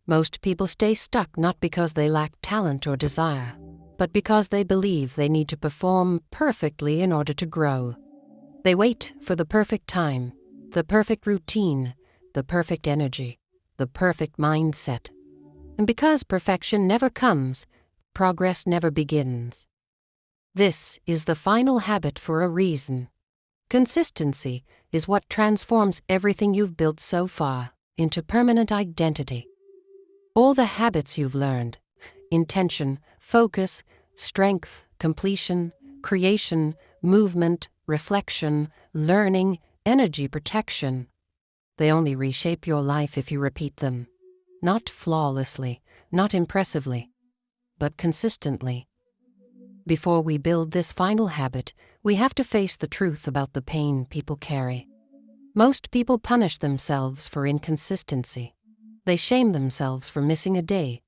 Most people stay stuck not because they lack talent or desire, but because they believe they need to perform perfectly in order to grow. They wait for the perfect time, the perfect routine, the perfect energy, the perfect mindset. And because perfection never comes, progress never begins. This is the final habit for a reason. Consistency is what transforms everything you've built so far into permanent identity. All the habits you've learned, intention, focus, strength, completion, creation, movement, reflection, learning, energy protection, they only reshape your life if you repeat them. Not flawlessly, not impressively, but consistently. Before we build this final habit, we have to face the truth about the pain people carry. Most people punish themselves for inconsistency. They shame themselves for missing a day.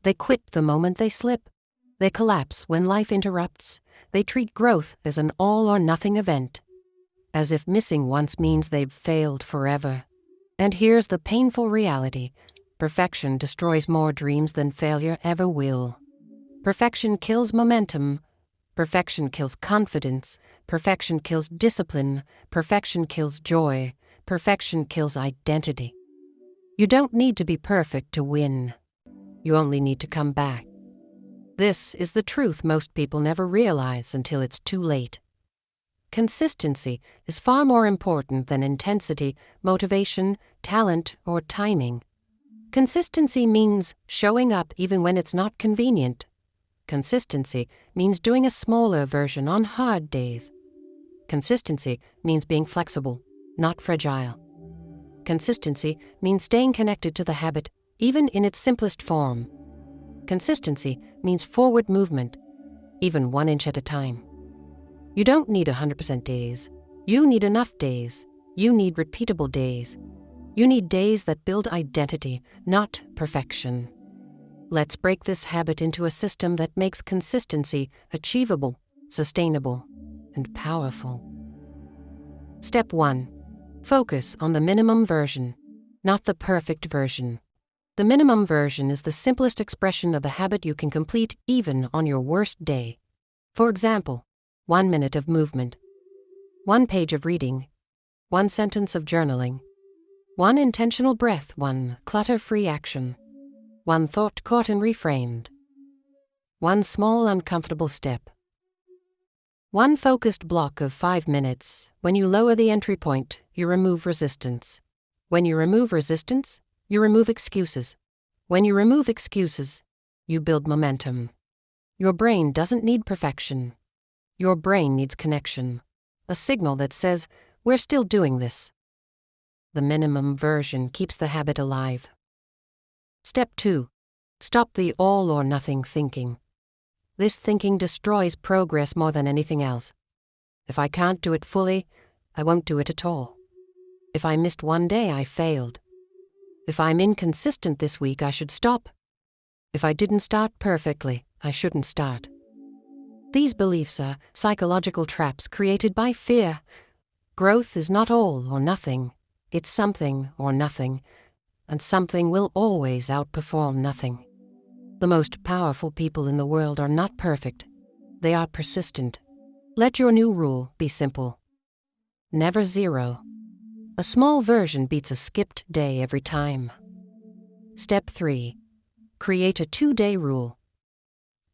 They quit the moment they slip. They collapse when life interrupts. They treat growth as an all-or-nothing event, as if missing once means they've failed forever. And here's the painful reality. Perfection destroys more dreams than failure ever will. Perfection kills momentum. Perfection kills confidence. Perfection kills discipline. Perfection kills joy. Perfection kills identity. You don't need to be perfect to win. You only need to come back. This is the truth most people never realize until it's too late. Consistency is far more important than intensity, motivation, talent, or timing. Consistency means showing up even when it's not convenient. Consistency means doing a smaller version on hard days. Consistency means being flexible, not fragile. Consistency means staying connected to the habit, even in its simplest form. Consistency means forward movement, even 1 inch at a time. You don't need 100% days. You need enough days. You need repeatable days. You need days that build identity, not perfection. Let's break this habit into a system that makes consistency achievable, sustainable, and powerful. Step 1. Focus on the minimum version, not the perfect version. The minimum version is the simplest expression of the habit you can complete even on your worst day. For example, 1 minute of movement, 1 page of reading, 1 sentence of journaling, 1 intentional breath, 1 clutter-free action, 1 thought caught and reframed, 1 small uncomfortable step. 1 focused block of 5 minutes. When you lower the entry point, you remove resistance. When you remove resistance, you remove excuses. When you remove excuses, you build momentum. Your brain doesn't need perfection. Your brain needs connection, a signal that says, we're still doing this. The minimum version keeps the habit alive. Step 2. Stop the all-or-nothing thinking. This thinking destroys progress more than anything else. If I can't do it fully, I won't do it at all. If I missed 1 day, I failed. If I'm inconsistent this week, I should stop. If I didn't start perfectly, I shouldn't start. These beliefs are psychological traps created by fear. Growth is not all or nothing. It's something or nothing, and something will always outperform nothing. The most powerful people in the world are not perfect. They are persistent. Let your new rule be simple. never zero. A small version beats a skipped day every time. Step 3. Create a 2-day rule.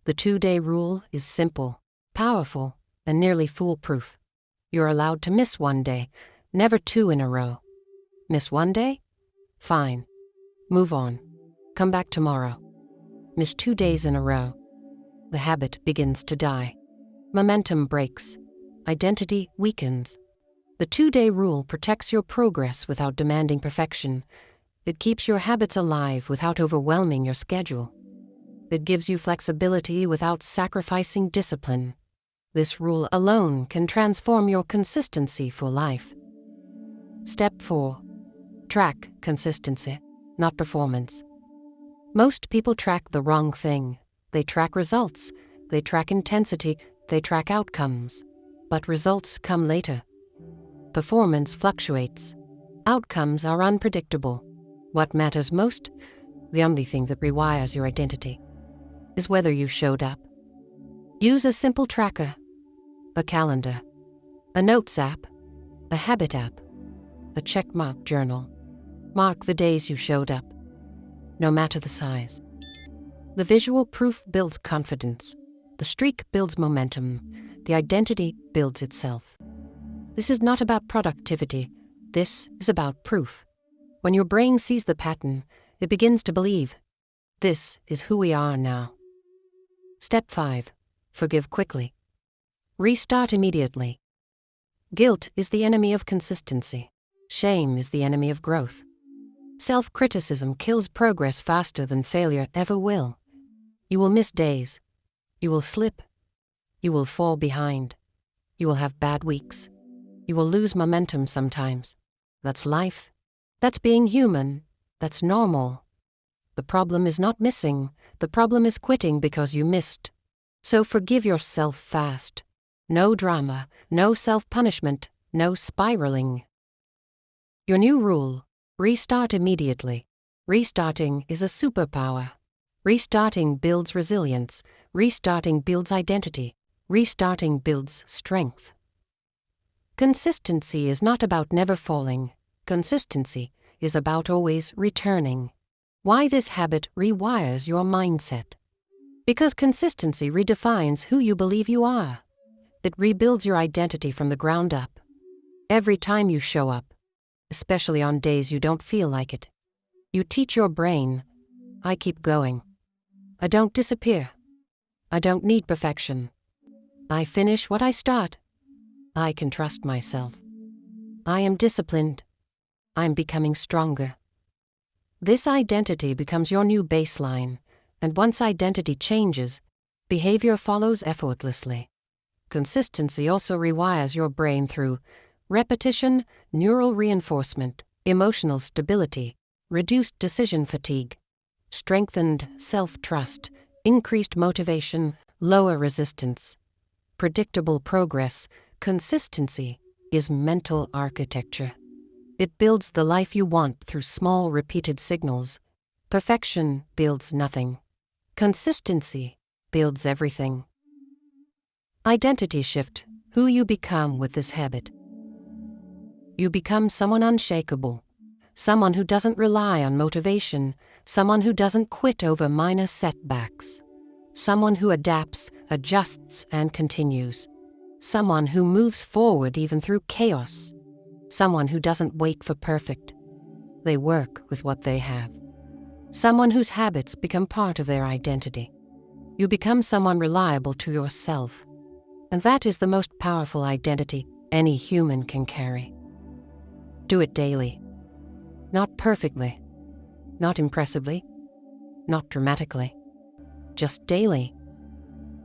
The 2-day rule is simple, powerful, and nearly foolproof. You're allowed to miss one day, never 2 in a row. Miss one day? Fine. Move on. Come back tomorrow. Miss 2 days in a row. The habit begins to die. Momentum breaks. Identity weakens. The 2-day rule protects your progress without demanding perfection. It keeps your habits alive without overwhelming your schedule. It gives you flexibility without sacrificing discipline. This rule alone can transform your consistency for life. Step 4. Track consistency, not performance. Most people track the wrong thing. They track results, they track intensity, they track outcomes. But results come later. Performance fluctuates. Outcomes are unpredictable. What matters most, the only thing that rewires your identity, is whether you showed up. Use a simple tracker, a calendar, a notes app, a habit app, a checkmark journal. Mark the days you showed up, no matter the size. The visual proof builds confidence. The streak builds momentum. The identity builds itself. This is not about productivity. This is about proof. When your brain sees the pattern, it begins to believe, this is who we are now. Step 5. Forgive quickly. Restart immediately. Guilt is the enemy of consistency. Shame is the enemy of growth. Self-criticism kills progress faster than failure ever will. You will miss days. You will slip. You will fall behind. You will have bad weeks. You will lose momentum sometimes. That's life. That's being human. That's normal. The problem is not missing. The problem is quitting because you missed. So forgive yourself fast. No drama, no self-punishment, no spiraling. Your new rule: restart immediately. Restarting is a superpower. Restarting builds resilience. Restarting builds identity. Restarting builds strength. Consistency is not about never falling. Consistency is about always returning. Why this habit rewires your mindset? Because consistency redefines who you believe you are. It rebuilds your identity from the ground up. Every time you show up, especially on days you don't feel like it, you teach your brain, I keep going. I don't disappear. I don't need perfection. I finish what I start. I can trust myself. I am disciplined. I'm becoming stronger. This identity becomes your new baseline, and once identity changes, behavior follows effortlessly. Consistency also rewires your brain through repetition, neural reinforcement, emotional stability, reduced decision fatigue, strengthened self-trust, increased motivation, lower resistance, predictable progress. Consistency is mental architecture. It builds the life you want through small, repeated signals. Perfection builds nothing. Consistency builds everything. Identity shift: who you become with this habit. You become someone unshakable, someone who doesn't rely on motivation, someone who doesn't quit over minor setbacks, someone who adapts, adjusts, and continues, someone who moves forward even through chaos, someone who doesn't wait for perfect. They work with what they have. Someone whose habits become part of their identity. You become someone reliable to yourself. And that is the most powerful identity any human can carry. Do it daily. Not perfectly. Not impressively. Not dramatically. Just daily.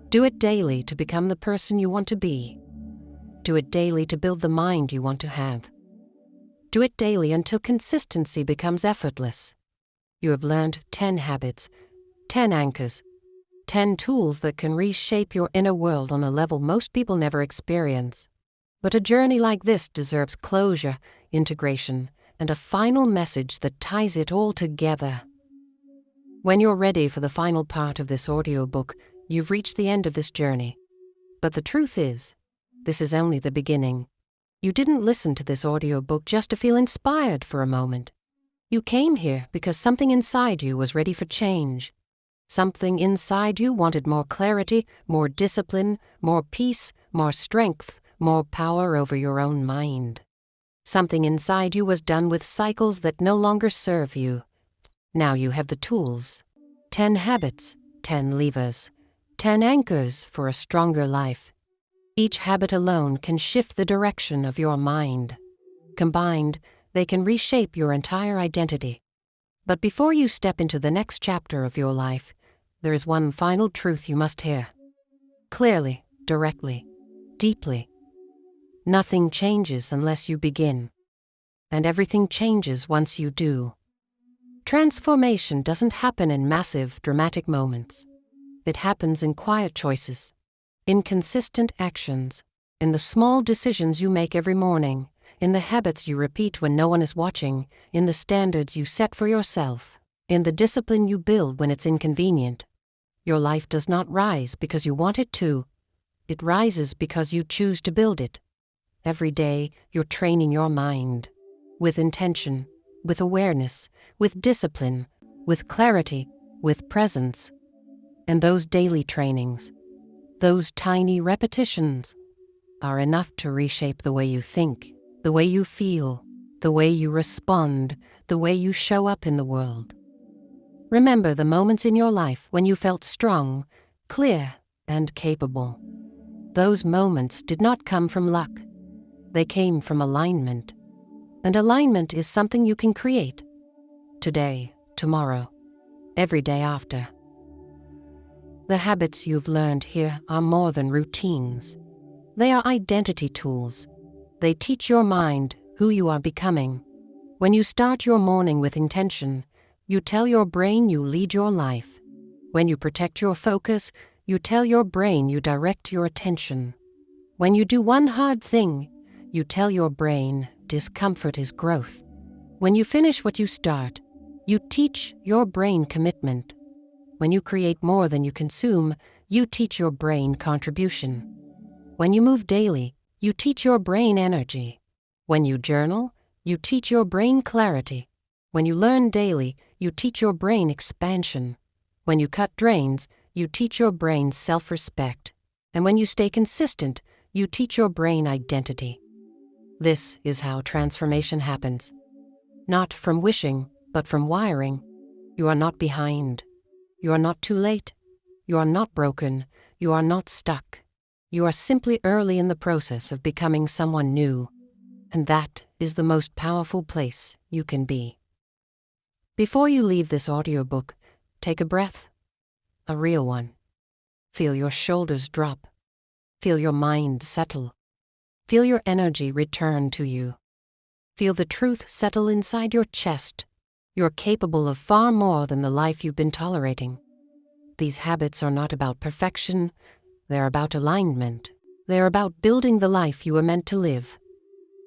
Do it daily to become the person you want to be. Do it daily to build the mind you want to have. Do it daily until consistency becomes effortless. You have learned 10 habits, 10 anchors, 10 tools that can reshape your inner world on a level most people never experience. But a journey like this deserves closure, integration, and a final message that ties it all together. When you're ready for the final part of this audiobook, you've reached the end of this journey. But the truth is, this is only the beginning. You didn't listen to this audiobook just to feel inspired for a moment. You came here because something inside you was ready for change. Something inside you wanted more clarity, more discipline, more peace, more strength, more power over your own mind. Something inside you was done with cycles that no longer serve you. Now you have the tools. 10 habits, 10 levers, 10 anchors for a stronger life. Each habit alone can shift the direction of your mind. Combined, they can reshape your entire identity. But before you step into the next chapter of your life, there is one final truth you must hear. Clearly, directly, deeply. Nothing changes unless you begin. And everything changes once you do. Transformation doesn't happen in massive, dramatic moments. It happens in quiet choices, in consistent actions, in the small decisions you make every morning, in the habits you repeat when no one is watching, in the standards you set for yourself, in the discipline you build when it's inconvenient. Your life does not rise because you want it to. It rises because you choose to build it. Every day, you're training your mind. With intention, with awareness, with discipline, with clarity, with presence. And those daily trainings, those tiny repetitions, are enough to reshape the way you think, the way you feel, the way you respond, the way you show up in the world. Remember the moments in your life when you felt strong, clear, and capable. Those moments did not come from luck. They came from alignment. And alignment is something you can create. Today, tomorrow, every day after. The habits you've learned here are more than routines. They are identity tools. They teach your mind who you are becoming. When you start your morning with intention, you tell your brain you lead your life. When you protect your focus, you tell your brain you direct your attention. When you do one hard thing, you tell your brain discomfort is growth. When you finish what you start, you teach your brain commitment. When you create more than you consume, you teach your brain contribution. When you move daily, you teach your brain energy. When you journal, you teach your brain clarity. When you learn daily, you teach your brain expansion. When you cut drains, you teach your brain self-respect. And when you stay consistent, you teach your brain identity. This is how transformation happens. Not from wishing, but from wiring. You are not behind. You are not too late. You are not broken. You are not stuck. You are simply early in the process of becoming someone new. And that is the most powerful place you can be. Before you leave this audiobook, take a breath. A real one. Feel your shoulders drop. Feel your mind settle. Feel your energy return to you. Feel the truth settle inside your chest. You're capable of far more than the life you've been tolerating. These habits are not about perfection. They're about alignment. They're about building the life you were meant to live.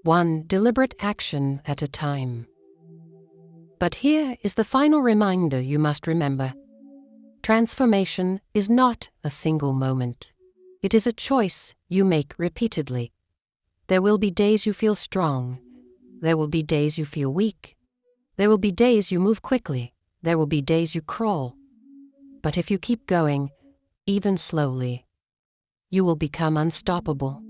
One deliberate action at a time. But here is the final reminder you must remember. Transformation is not a single moment. It is a choice you make repeatedly. There will be days you feel strong. There will be days you feel weak. There will be days you move quickly. There will be days you crawl. But if you keep going, even slowly, you will become unstoppable.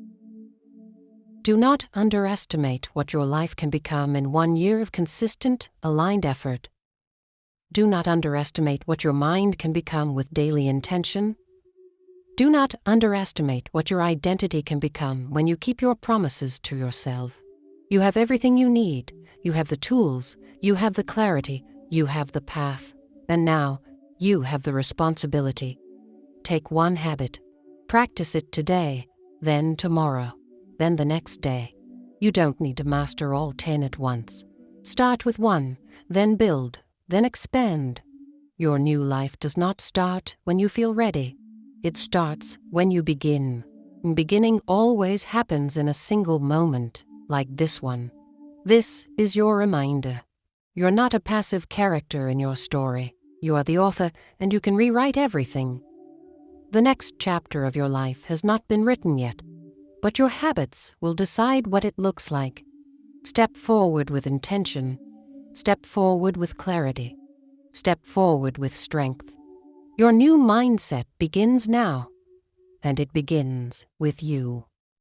Do not underestimate what your life can become in 1 year of consistent, aligned effort. Do not underestimate what your mind can become with daily intention. Do not underestimate what your identity can become when you keep your promises to yourself. You have everything you need. You have the tools. You have the clarity. You have the path. And now, you have the responsibility. Take one habit. Practice it today, then tomorrow, then the next day. You don't need to master all 10 at once. Start with one, then build, then expand. Your new life does not start when you feel ready. It starts when you begin. Beginning always happens in a single moment, like this one. This is your reminder. You're not a passive character in your story. You are the author, and you can rewrite everything. The next chapter of your life has not been written yet. But your habits will decide what it looks like. Step forward with intention. Step forward with clarity. Step forward with strength. Your new mindset begins now, and it begins with you.